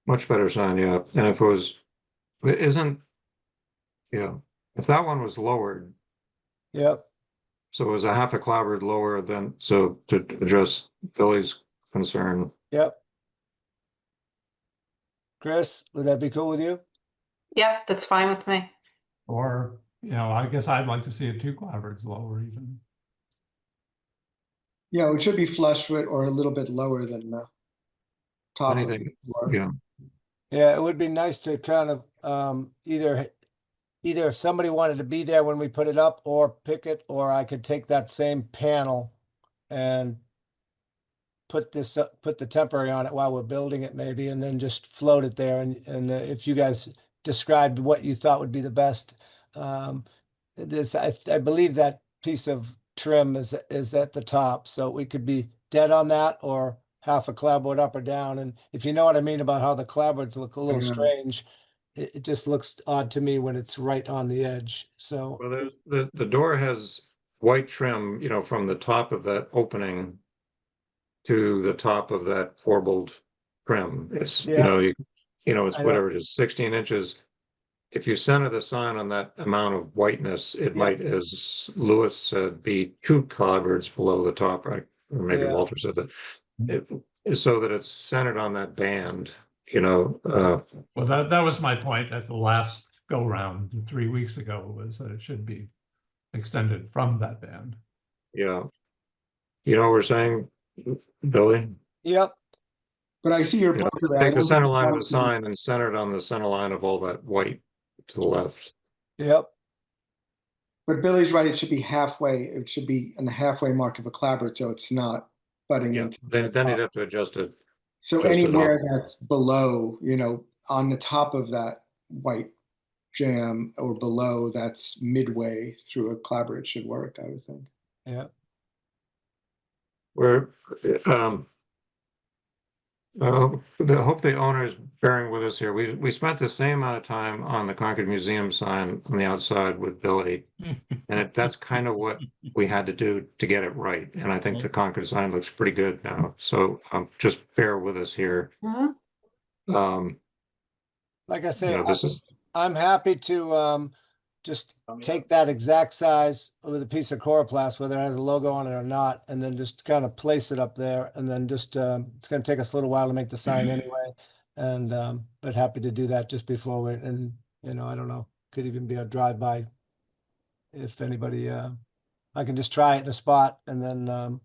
Much better sign, yeah. And if it isn't, if that one was lowered, Yep. so it was a half a clapboard lower than, so to address Billy's concern, Yep. Chris, would that be cool with you? Yeah, that's fine with me. Or, I guess I'd like to see it 2 clapboards lower even. Yeah, it should be flush with or a little bit lower than the top. of anything, the door. yeah. Yeah, it would be nice to kind of either if somebody wanted to be there when we put it up or pick it, or I could take that same panel and put the temporary on it while we're building it maybe, and then just float it there. And if you guys described what you thought would be the best, I believe that piece of trim is at the top, so we could be dead on that or half a clapboard up or down. And if you know what I mean about how the clapboards look a little Yeah. strange, it just looks odd to me when it's right on the edge. So Well, the door has white trim, from the top of that opening to the top of that corbelled trim. It's, Yeah. it's I know. whatever it is, 16 inches. If you center the sign on that amount of whiteness, it might, as Lewis said, be 2 clapboards below the top, right? Or maybe Yeah. Walter said that. So that it's centered on that band, Well, that was my point at the last go round 3 weeks ago, was that it should be extended from that band. yeah. You know what we're saying, Billy? yep. But I see your You know, point. Ray. I Take the don't center think line of the that- sign and center it on the center line of all that white to the left. Yep. But Billy's right, it should be halfway, it should be in the halfway mark of a clapboard, so it's not butting Yeah, into. then you'd have to adjust it. So just anywhere enough. that's below, on the top of that white jam or below, that's midway through a clapboard should work, I would think. Yeah. We're, I hope the owner's bearing with us here. We spent the same amount of time on the Concord Museum sign on the outside with Billy. And that's kind of what we had to do to get it right. And I think the Concord sign looks pretty good now. So just bear with us here. Mhm. Like I said, This is, I'm happy to just take that exact size with a piece of coroplast, whether it has a logo on it or not, and then just kind of place it up there. And then just it's going to take us a little while to make the sign anyway. And but happy to do that just before we, and I don't know, could even be a drive-by if anybody I can just try it in a spot. And then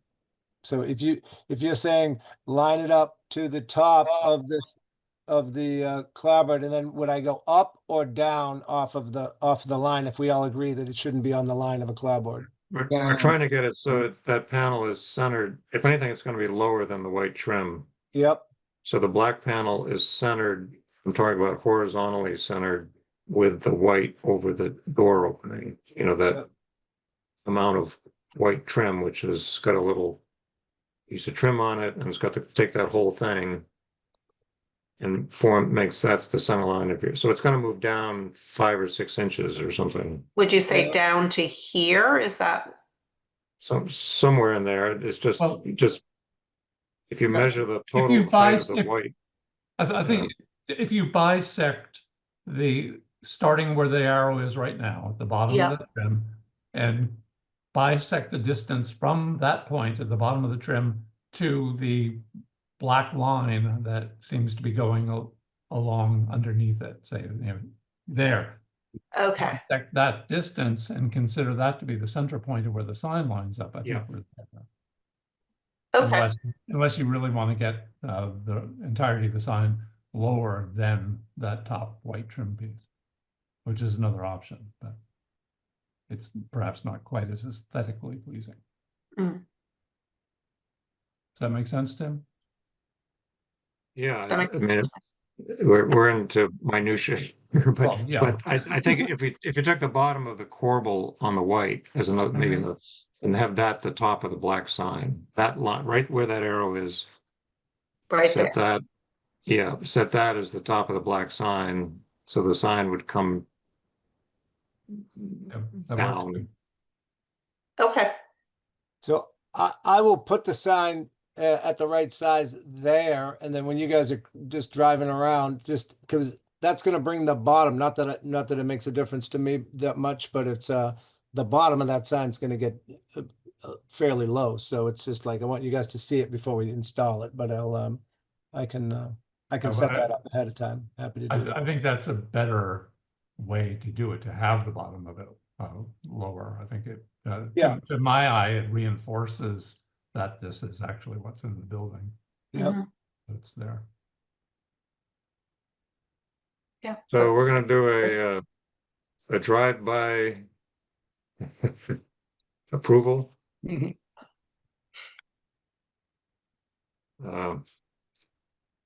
so if you're saying line it up to the top of the clapboard, and then would I go up or down off the line if we all agree that it shouldn't be on the line of a clapboard? we're trying to get it so that panel is centered. If anything, it's going to be lower than the white trim. Yep. So the black panel is centered, I'm talking about horizontally centered with the white over the door opening, that Yep. amount of white trim, which has got a little piece of trim on it, and it's got to take that whole thing and that's the center line of your, so it's gonna move down 5 or 6 inches or something. Would you say Yeah. down to here? Is that? Somewhere in there, it's just, Well- if you measure the you total height of the bisect- white, I think if you bisect the, starting where the arrow is right now, at the bottom Yeah. of the trim, and bisect the distance from that point at the bottom of the trim to the black line that seems to be going along underneath it, say, there. Okay. Bisect that distance and consider that to be the center point of where the sign lines up, I think. Yeah. Okay. Unless you really want to get the entirety of the sign lower than that top white trim piece, which is another option, but it's perhaps not quite as aesthetically pleasing. Mm. Does that make sense, Tim? yeah, That makes I mean, sense. we're into minutia here, but, Well, yeah. but I think if you took the bottom of the corbel on the white as another, maybe and have that the top of the black sign, that line, right where that arrow is, Right set there. that, set that as the top of the black sign, so the sign would come Yeah, that works. down. Okay. So I will put the sign at the right size there, and then when you guys are just driving around, just because that's going to bring the bottom. Not that it makes a difference to me that much, but it's the bottom of that sign is going to get fairly low. So it's just like I want you guys to see it before we install it. But I can set that up ahead of time. Happy to do that. I think that's a better way to do it, to have the bottom of it lower. I think it, Yeah. to my eye, it reinforces that this is actually what's in the building. Yep. Mhm. It's there. Yeah. So we're that's- gonna do a drive-by approval. Mhm.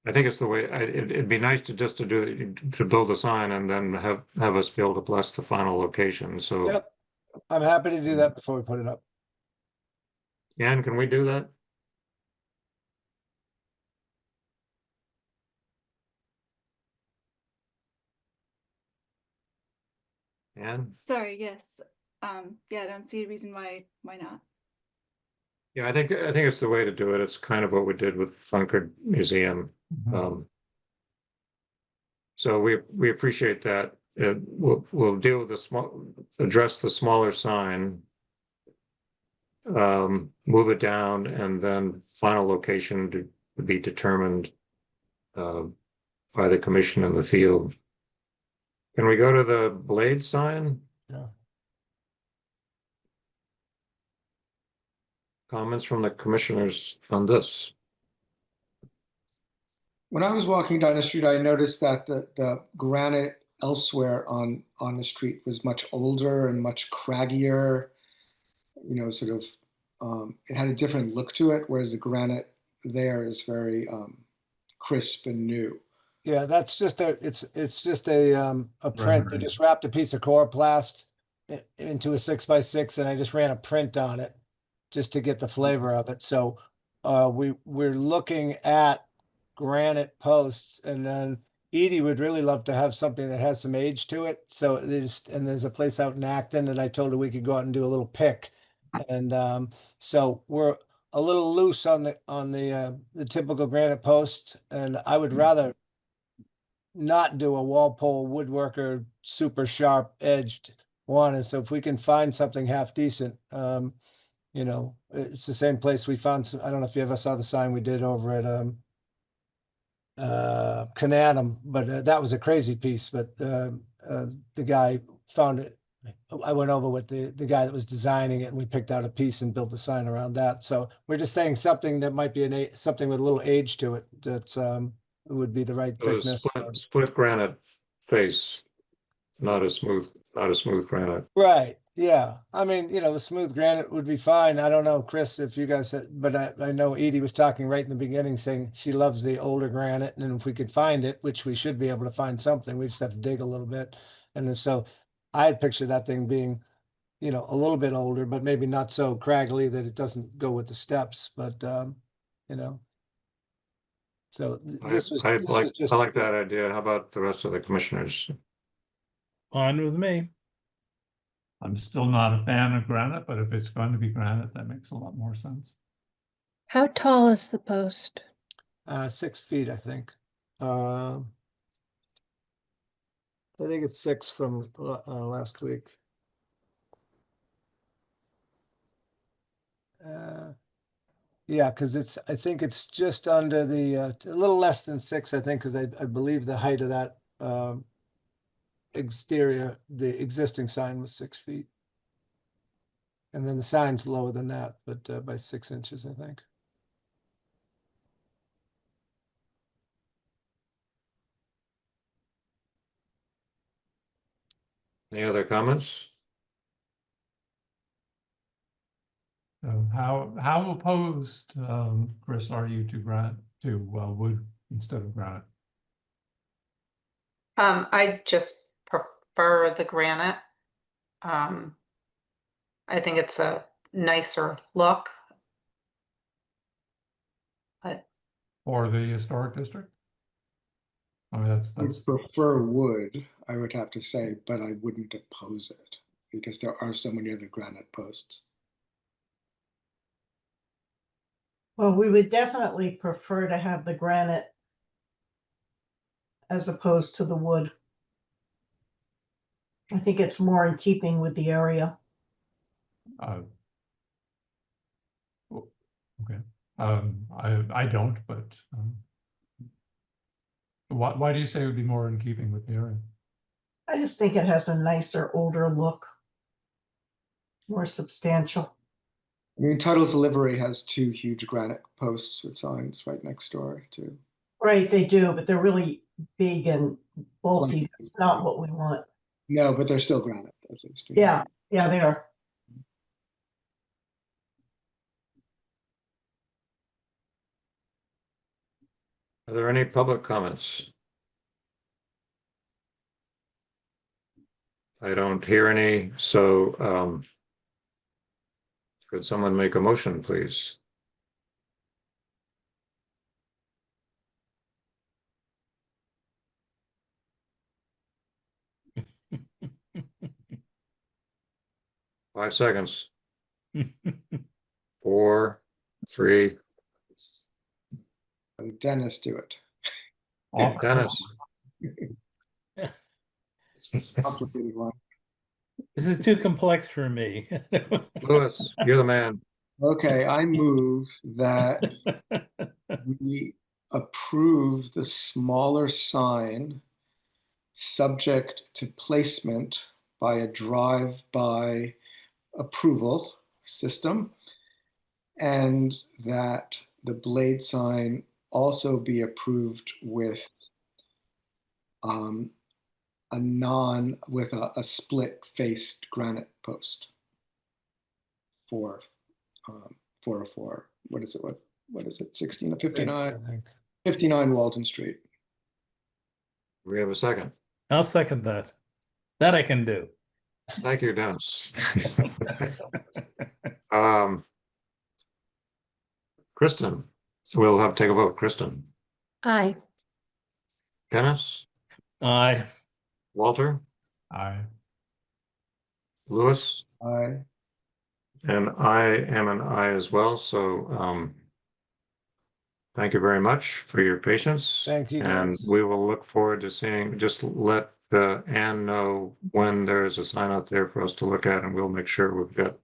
I think it's the way, it'd be nice to just to build a sign and then have us be able to bless the final location, so. Yep. I'm happy to do that before we put it up. Ann, can we do that? Ann? Sorry, yes. Yeah, I don't see a reason why not. Yeah, I think it's the way to do it. It's kind of what we did with Concord Museum. So we appreciate that. We'll deal with address the smaller sign. Move it down, and then final location to be determined by the commission in the field. Can we go to the blade sign? Yeah. Comments from the commissioners on this? When I was walking down the street, I noticed that the granite elsewhere on the street was much older and much craggier. Sort of, it had a different look to it, whereas the granite there is very crisp and new. Yeah, that's just it's just a print. We Right. just wrapped a piece of coroplast into a 6x6, and I just ran a print on it just to get the flavor of it. So we're looking at granite posts, and then Edie would really love to have something that has some age to it. So there's a place out in Acton that I told her we could go out and do a little pick. And so we're a little loose on the typical granite post, and I would rather not do a Walpole woodworker super sharp edged one. And so if we can find something half decent, it's the same place we found some, I don't know if you ever saw the sign we did over at Canadam, but that was a crazy piece. But the guy found it. I went over with the guy that was designing it, and we picked out a piece and built the sign around that. So we're just saying something that might be something with a little age to it. That's would be the right thickness. Split granite face, not a smooth granite. Right. Yeah. I mean, the smooth granite would be fine. I don't know, Chris, if you guys but I know Edie was talking right in the beginning saying she loves the older granite. And if we could find it, which we should be able to find something, we just have to dig a little bit. And so I had pictured that thing being you know, a little bit older, but maybe not so craggly that it doesn't go with the steps, but, you know. So this was, I this like, was just. I like that idea. How about the rest of the commissioners? Fine with me. I'm still not a fan of granite, but if it's going to be granite, that makes a lot more sense. How tall is the post? 6 feet, I think. I think it's 6 from last week. Yeah, because I think it's just under the, a little less than 6, I think, because I believe the height of that exterior, the existing sign was 6 feet. And then the sign's lower than that, but by 6 inches, I think. Any other comments? So how opposed, Chris, are you to wood instead of granite? I just prefer the granite. I think it's a nicer look. But For the historic district? I mean, I would that's prefer wood, I would have to say, but I wouldn't oppose it because there are so many other granite posts. Well, we would definitely prefer to have the granite as opposed to the wood. I think it's more in keeping with the area. okay. I don't, but why do you say it would be more in keeping with the area? I just think it has a nicer, older look, more substantial. I mean, Titles of Livery has 2 huge granite posts with signs right next door too. Right, they do, but they're really big and bulky. That's not what we want. No, but they're still granite at least. Yeah, yeah, they are. Are there any public comments? I don't hear any, so could someone make a motion, please? Five seconds. 4, 3. Dennis, do it. Dennis. Complicated one. This is too complex for me. Louis, you're the man. Okay, I move that we approve the smaller sign subject to placement by a drive-by approval system, and that the blade sign also be approved with a split-faced granite post for 404. What is it? 16 or 59? I think. 59 Walton Street. We have a second. I'll second that. That I can do. Thank you, Dennis. Kristen, we'll have to take a vote. Kristen, Aye. Dennis, Aye. Walter, Aye. Louis, Aye. and I am an aye as well. So thank you very much for your patience. Thank you, And guys. we will look forward to seeing, just let Ann know when there's a sign out there for us to look at, and we'll make sure we've got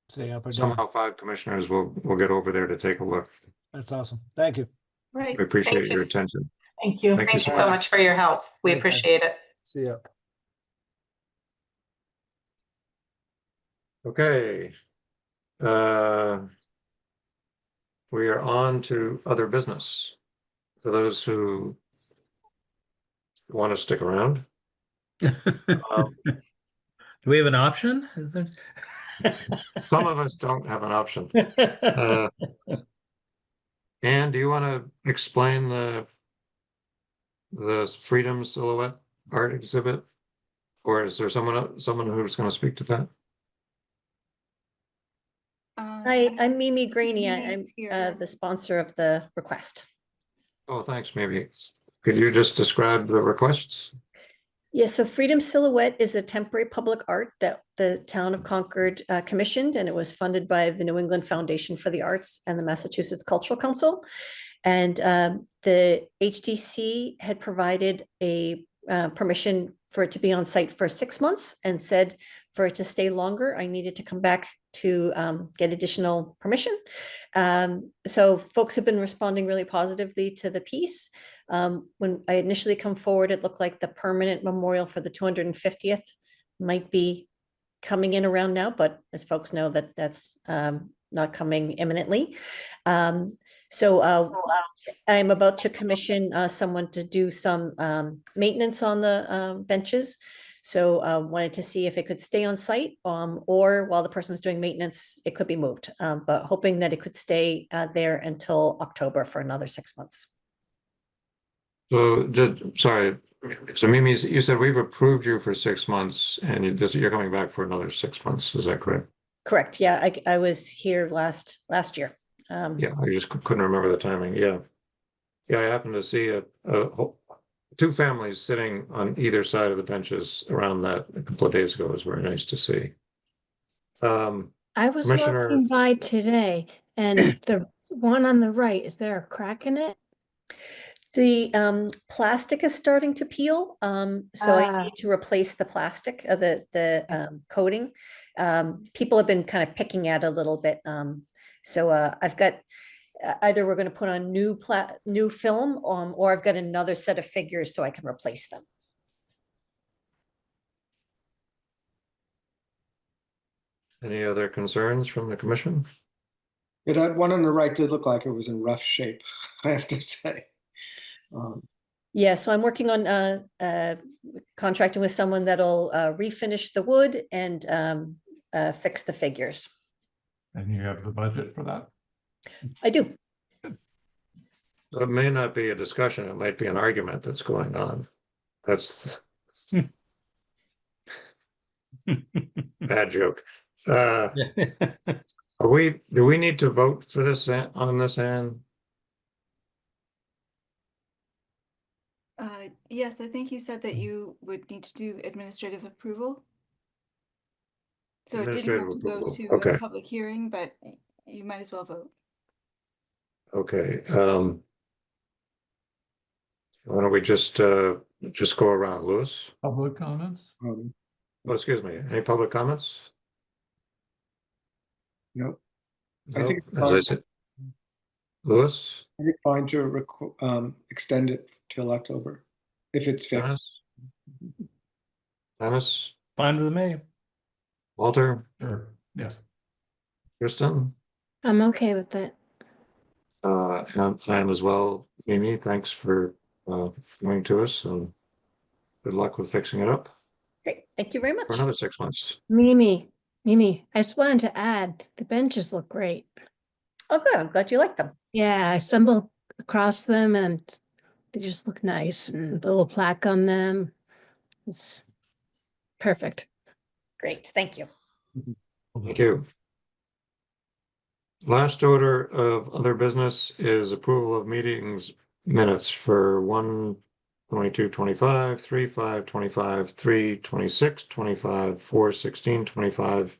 Say up or down. somehow 5 commissioners will get over there to take a look. That's awesome. Thank you. right. We appreciate Thank your you. attention. Thank you. Thank Thank you so much for your help. We Thank you. appreciate it. See ya. Okay. We are on to other business. For those who want to stick around. Do we have an option? Is Some of us don't have an option. there- Ann, do you want to explain the Freedom Silhouette art exhibit? Or is there someone who's going to speak to that? Hi, I'm Mimi see Graney. I'm Mimi's here. the sponsor of the request. Oh, thanks, maybe. Could you just describe the requests? Yes, so Freedom Silhouette is a temporary public art that the town of Concord commissioned, and it was funded by the New England Foundation for the Arts and the Massachusetts Cultural Council. And the HDC had provided a permission for it to be on site for 6 months and said for it to stay longer, I needed to come back to get additional permission. So folks have been responding really positively to the piece. When I initially come forward, it looked like the permanent memorial for the 250th might be coming in around now, but as folks know, that's not coming imminently. So I'm about to commission someone to do some maintenance on the benches. So wanted to see if it could stay on site or while the person's doing maintenance, it could be moved, but hoping that it could stay there until October for another 6 months. So just, sorry, so Mimi, you said we've approved you for 6 months and you're coming back for another 6 months, is that correct? Correct, yeah, I was here last year. Yeah, I just couldn't remember the timing, yeah. Yeah, I happened to see two families sitting on either side of the benches around that a couple of days ago. It was very nice to see. I was Commissioner- walking by today and the one on the right, is there a crack in it? The plastic is starting to peel, so I need to replace the plastic, the coating. People have been kind of picking at it a little bit. So I've got either we're going to put on new film, or I've got another set of figures so I can replace them. Any other concerns from the commission? Yeah, that one on the right did look like it was in rough shape, I have to say. Yeah, so I'm working on contracting with someone that'll refinish the wood and fix the figures. And you have the budget for that? I do. It may not be a discussion, it might be an argument that's going on. That's bad joke. Do we need to vote for this on this, Anne? Yes, I think you said that you would need to do administrative approval. So it didn't have Administrative to go approval, to okay. a public hearing, but you might as well vote. Okay, why don't we just go around, Louis? Public comments? Oh, excuse me, any public comments? No, I No, think it's as I fine. said. Louis? I think fine to extend it till October, if it's fixed. Dennis? Dennis? Fine with me. Walter? Sure, yes. Kristen? I'm okay with it. And I am as well. Mimi, thanks for coming to us and good luck with fixing it up Great, thank you very much. for another 6 months. Mimi, I just wanted to add, the benches look great. Oh, good, I'm glad you like them. Yeah, I stumbled across them and they just look nice, and the little plaque on them. It's perfect. Great, thank you. Thank you. Last order of other business is approval of meetings minutes for 1/22/25, 3/5/25, 3/26/25, 4/16/25,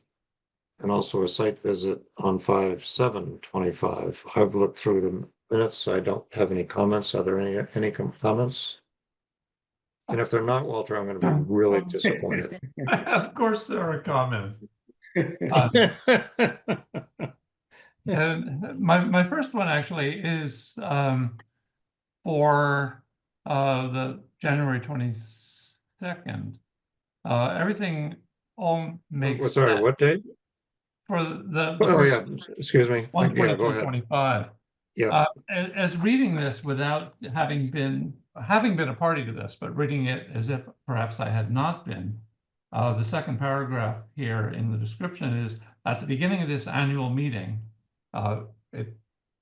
and also a site visit on 5/7/25. I've looked through the minutes. I don't have any comments. Are there any comments? And if they're not, Walter, I'm going to be really disappointed. Of course, there are comments. And my first one actually is for the January 22nd. Everything all makes Sorry, sense. what date? For the Oh, yeah, excuse me. Yeah, go ahead. 1/22/25. Yeah. As reading this without having been a party to this, but reading it as if perhaps I had not been, the second paragraph here in the description is, at the beginning of this annual meeting,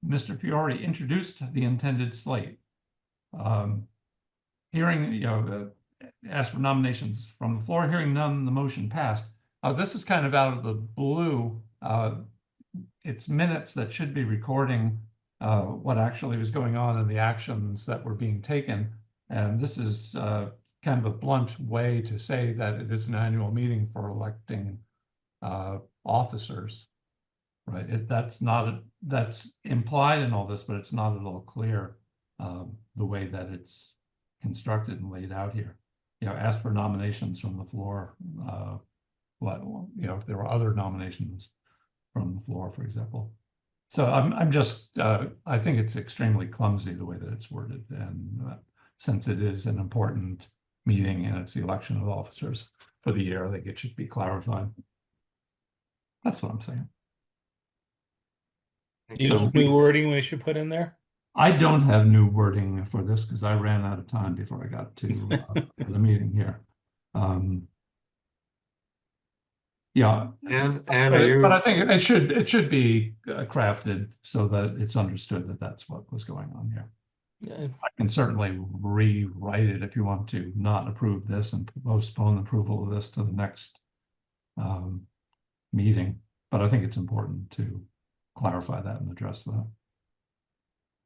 Mr. Fiore introduced the intended slate. Hearing, asked for nominations from the floor, hearing none, the motion passed. This is kind of out of the blue. it's minutes that should be recording what actually was going on and the actions that were being taken. And this is kind of a blunt way to say that it is an annual meeting for electing officers, right? That's not, that's implied in all this, but it's not at all clear the way that it's constructed and laid out here. You know, ask for nominations from the floor. If there were other nominations from the floor, for example. So I'm just, I think it's extremely clumsy the way that it's worded. And since it is an important meeting and it's the election of officers for the year, I think it should be clarified. That's what I'm saying. New wording we should put in there? I don't have new wording for this because I ran out of time before I got to the meeting here. Yeah, And are you? but I think it should be crafted so that it's understood that that's what was going on here. Yeah. I can certainly rewrite it if you want to not approve this and postpone approval of this to the next meeting. But I think it's important to clarify that and address that.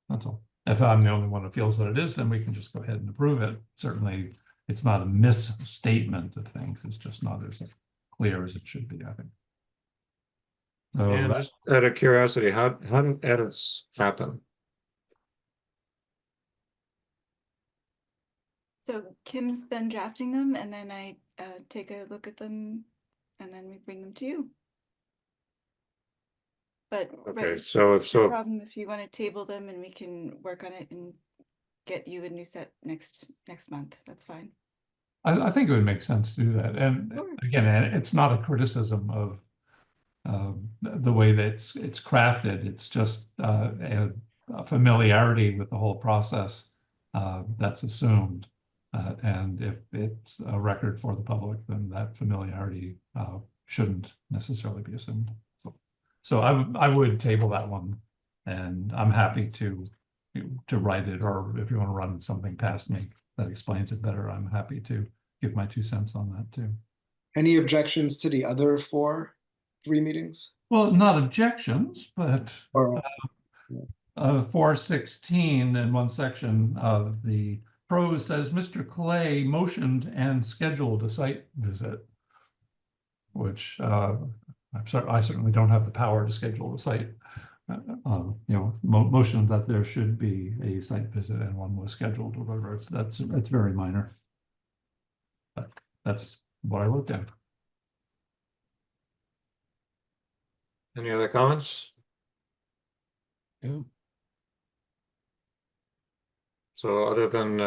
That's all. If I'm the only one that feels that it is, then we can just go ahead and approve it. Certainly, it's not a misstatement of things. It's just not as clear as it should be, I think. So And just out of curiosity, how do edits happen? So Kim's been drafting them, and then I take a look at them, and then we bring them to you. But Okay, right, so if no so, problem if you want to table them, and we can work on it and get you a new set next month. That's fine. I think it would make sense to do that. And Sure. again, it's not a criticism of the way that it's crafted. It's just a familiarity with the whole process that's assumed. And if it's a record for the public, then that familiarity shouldn't necessarily be assumed. So I would table that one, and I'm happy to write it, or if you want to run something past me that explains it better, I'm happy to give my 2 cents on that too. Any objections to the other 3 meetings? Well, not objections, but Or 416 in one section of the prose says Mr. Clay motioned and scheduled a site visit, which I certainly don't have the power to schedule a site. Motion that there should be a site visit and one was scheduled or whatever. That's very minor. But that's what I wrote down. any other comments? Yeah. So other than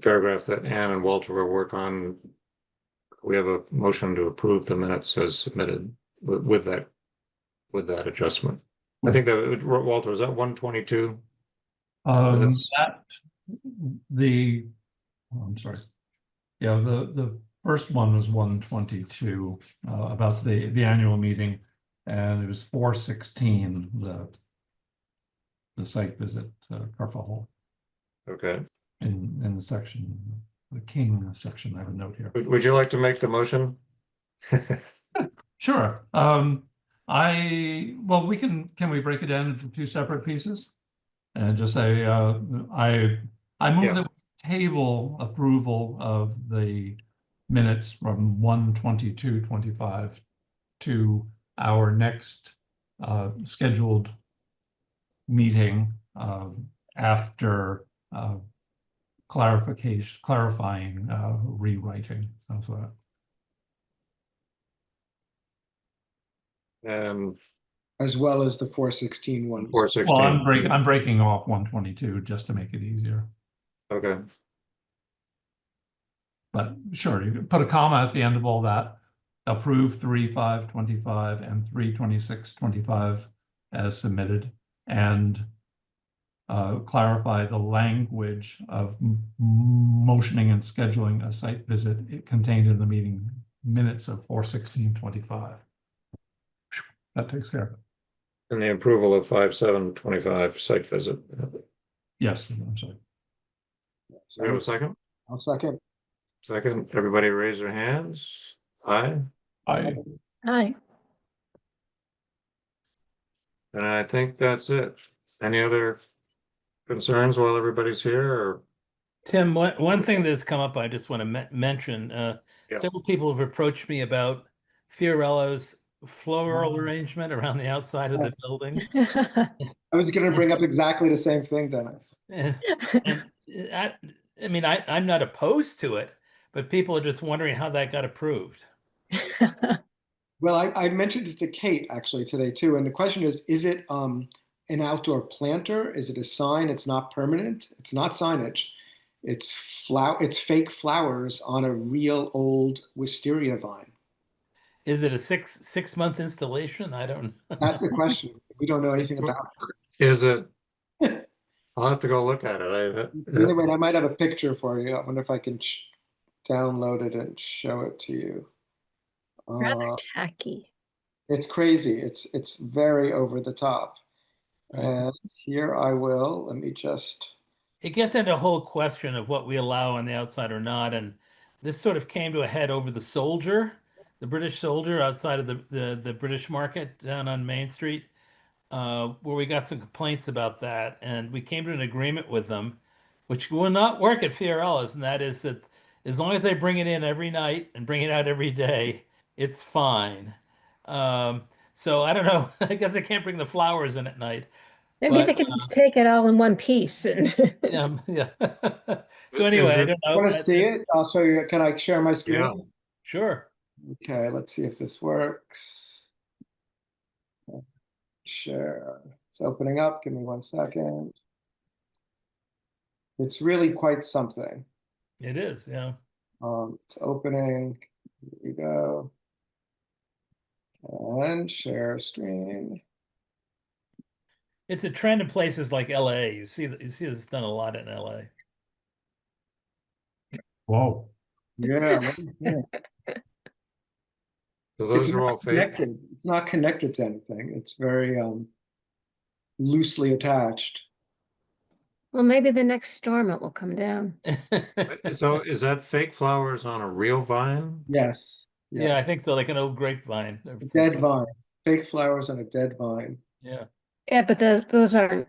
paragraph that Ann and Walter will work on, we have a motion to approve the minutes as submitted with that adjustment. I think that Walter, is that 122? I'm sorry. Yeah, the first one was 122 about the annual meeting, and it was 416 the site visit Carful Okay. in the section, the King section. I have a note here. Would you like to make the motion? Sure. Can we break it down into 2 separate pieces? And just say, I move Yeah. that we table approval of the minutes from 1/22/25 to our next scheduled meeting after clarifying rewriting. How's that? as well as the 416 ones. 416. Well, I'm breaking off 122 just to make it easier. Okay. But sure, you can put a comma at the end of all that. Approve 3/5/25 and 3/26/25 as submitted, and clarify the language of motioning and scheduling a site visit contained in the meeting minutes of 4/16/25. That takes care of it. And the approval of 5/7/25 site visit. Yes, I'm sorry. Do we have a second? I'll second. Second, everybody raise their hands. Aye. Aye. Aye. And I think that's it. Any other concerns while everybody's here or? Tim, one thing that's come up, I just want to mention, Yeah. several people have approached me about Fiorello's floral arrangement around the outside of the Yes. building. I was going to bring up exactly the same thing, Dennis. And I mean, I'm not opposed to it, but people are just wondering how that got approved. Well, I mentioned it to Kate actually today too, and the question is it an outdoor planter? Is it a sign? It's not permanent. It's not signage. It's fake flowers on a real old wisteria vine. Is it a six-month installation? I don't know. That's the question. We don't know anything about Is it? I'll have to go look at it. Anyway, I might have a picture for you. I wonder if I can download it and show it to you. Rather tacky. It's crazy. It's very over the top. Right. And here I will. Let me just. It gets into a whole question of what we allow on the outside or not, and this sort of came to a head over the soldier, the British soldier outside of the British market down on Main Street, where we got some complaints about that, and we came to an agreement with them, which will not work at Fiorella's, and that is that as long as they bring it in every night and bring it out every day, it's fine. So I don't know. I guess I can't bring the flowers in at night. Maybe But, they could just take it all in one piece and yeah. So anyway, I don't know. Want to see it? I'll show you. Can I share my screen? Yeah. Sure. Okay, let's see if this works. Share. It's opening up. Give me 1 second. It's really quite something. It is, yeah. It's opening. Here we go. And share screen. It's a trend in places like LA. You see this done a lot in LA. Whoa. Yeah. So those It's are all not fake. connected. It's not connected to anything. It's very loosely attached. well, maybe the next storm it will come down. So is that fake flowers on a real vine? Yes. Yeah, I think so, like an old grapevine. or A some dead sort. vine. Fake flowers on a dead vine. Yeah. Yeah, but those aren't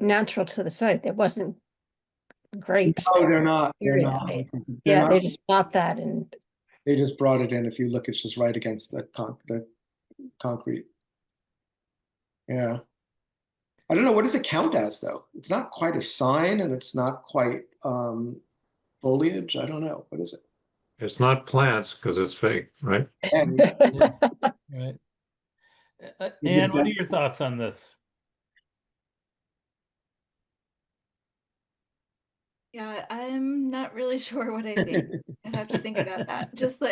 natural to the site. There wasn't grapes. Oh, there. they're not. They're Period. not. Right. They're Yeah, not. they just bought that and They just brought it in. If you look, it's just right against the concrete. Yeah. I don't know. What does it count as though? It's not quite a sign and it's not quite foliage. I don't know. What is it? It's not plants because it's fake, right? And Right. it Anne, what are dead? your thoughts on this? Yeah, I'm not really sure what I think. I have to think about that, just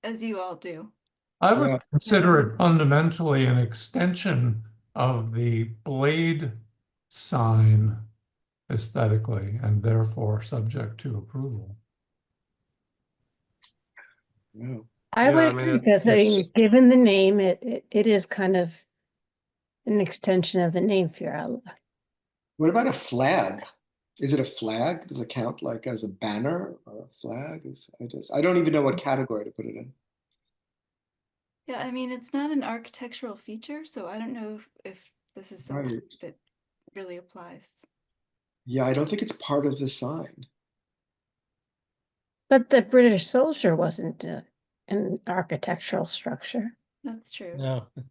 as you all do. I would Yeah. consider it fundamentally an extension of the blade sign aesthetically and therefore subject to approval. Yeah. I Yeah, would I mean, agree because I mean, it's- given the name, it is kind of an extension of the name Fiorella. What about a flag? Is it a flag? Does it count like as a banner or a flag? I don't even know what category to put it in. Yeah, I mean, it's not an architectural feature, so I don't know if this is something Right. that really applies. Yeah, I don't think it's part of the sign. But the British soldier wasn't an architectural structure. That's true. No. It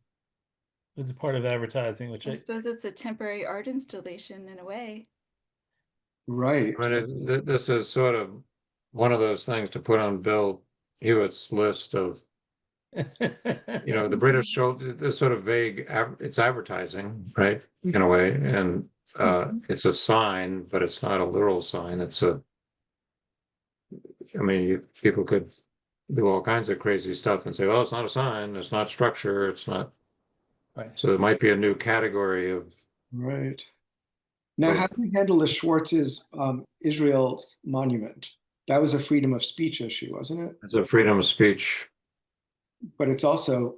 was a part of advertising, which I suppose it's a temporary art installation in a way. Right. I mean, this is sort of one of those things to put on Bill Hewitt's list of, the British soldier, the sort of vague, it's advertising, right? In a way, and it's a sign, but it's not a literal sign. People could do all kinds of crazy stuff and say, well, it's not a sign, it's not structure, it's not. Right. So there might be a new category of. Right. Now, how do we handle the Schwartz's Israel monument? That was a freedom of speech issue, wasn't it? It's a freedom of speech. But it's also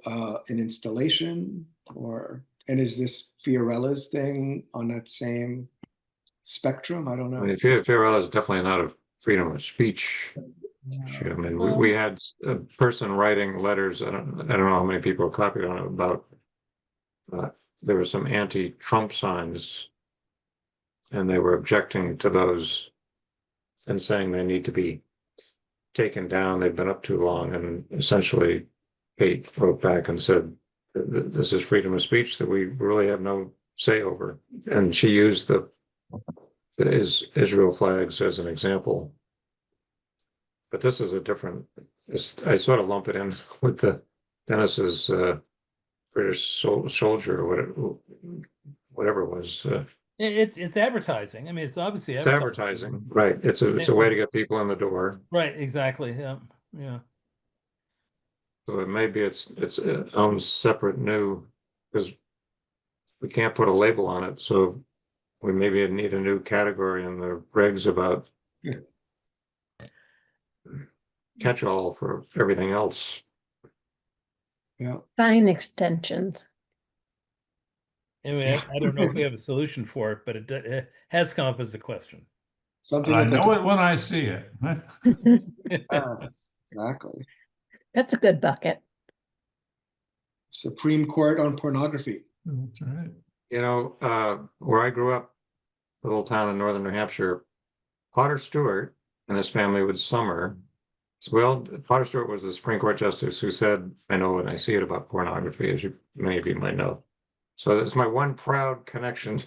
an installation, and is this Fiorella's thing on that same spectrum? I don't know. I mean, Fiorella is definitely not a freedom of speech issue. I mean, we had a person writing letters. I don't know how many people are copied on it about there were some anti-Trump signs, and they were objecting to those and saying they need to be taken down. They've been up too long, and essentially Kate wrote back and said, this is freedom of speech that we really have no say over. And she used the Israel flags as an example. But this is a different, I sort of lump it in with the Dennis's British soldier, or whatever it was. It's advertising. I mean, it's obviously It's advertising, right? It's a way to get people in the door. Right, exactly. Yeah, yeah. So it maybe it's own separate new, because we can't put a label on it. So we maybe need a new category in the regs about catch-all for everything else. Yeah. Sign extensions. Anyway, I don't know if we have a solution for it, but it has come up as a question. Something I with know it when I see it. Yes, exactly. That's a good bucket. Supreme Court on pornography. That's right. You know, where I grew up, a little town in northern New Hampshire, Potter Stewart and his family would summer. Well, Potter Stewart was the Supreme Court justice who said, I know when I see it about pornography, as many of you might know. So that's my one proud connection.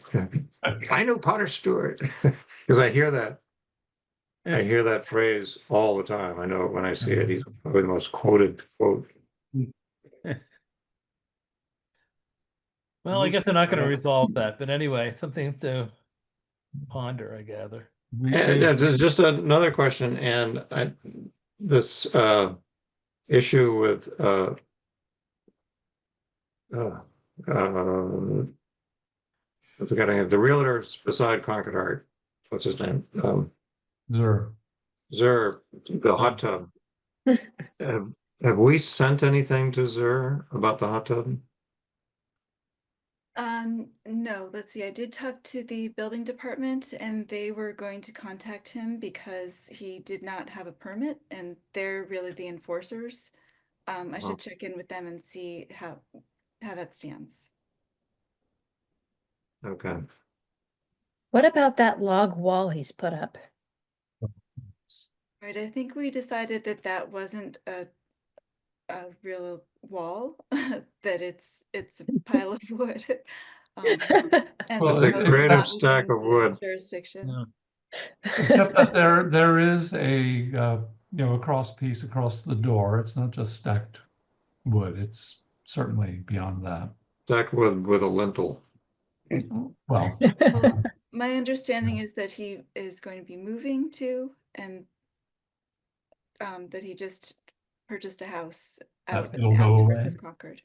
I know Potter Stewart because I hear that phrase all the time. I know it when I see it. He's probably the most quoted quote. Well, I guess they're not going to resolve that, but anyway, something to ponder, I gather. And just another question, and this issue with I'm forgetting the realtor beside Concord Art. What's his name? Zur. The hot tub. Have we sent anything to Zur about the hot tub? No, let's see. I did talk to the building department and they were going to contact him because he did not have a permit and they're really the enforcers. I should check in with them and see how that stands. Okay. What about that log wall he's put up? Right, I think we decided that that wasn't a real wall, that it's a pile of wood. And Well, it's a not creative within stack of the wood. Jurisdiction. Yeah. Except that there is a a cross piece across the door. It's not just stacked wood. It's certainly beyond that. Stacked wood with a lintel. Well, My understanding is that he is going to be moving to, and that he just purchased a house out at it'll the go outskirts away. of Concord.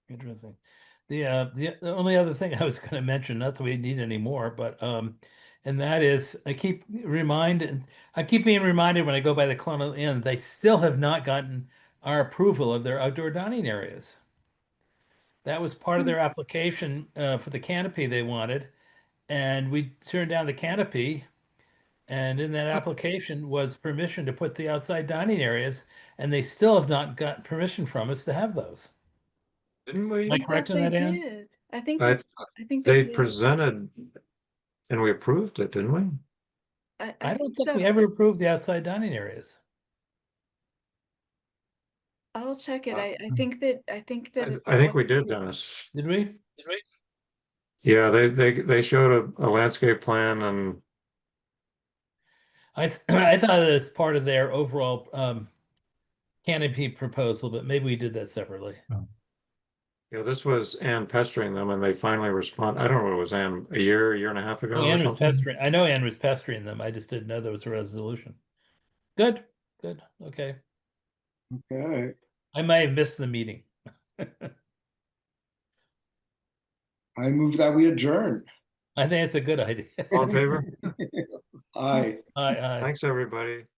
Interesting. The only other thing I was going to mention, not that we need any more, but and that is I keep being reminded when I go by the Colonial Inn, they still have not gotten our approval of their outdoor dining areas. That was part of their application for the canopy they wanted, and we turned down the canopy. And in that application was permission to put the outside dining areas, and they still have not got permission from us to have those. Didn't we? Am I correct in They that, Ann? did. I think I they they did. presented and we approved it, didn't we? I don't think so. we ever approved the outside dining areas. I'll check it. I think that I think we did, wasn't- Dennis. Did we? Yeah, they showed a landscape plan, and I thought it was part of their overall canopy proposal, but maybe we did that separately. this was Ann pestering them, and they finally respond. I don't know what it was, Ann, a year and a half ago. Oh, or Ann was something? pestering. I know Ann was pestering them. I just didn't know there was a resolution. Good. Okay. Okay. I might have missed the meeting. I move that we adjourn. I think it's a good idea. All in favor? Aye. Aye. Thanks, everybody.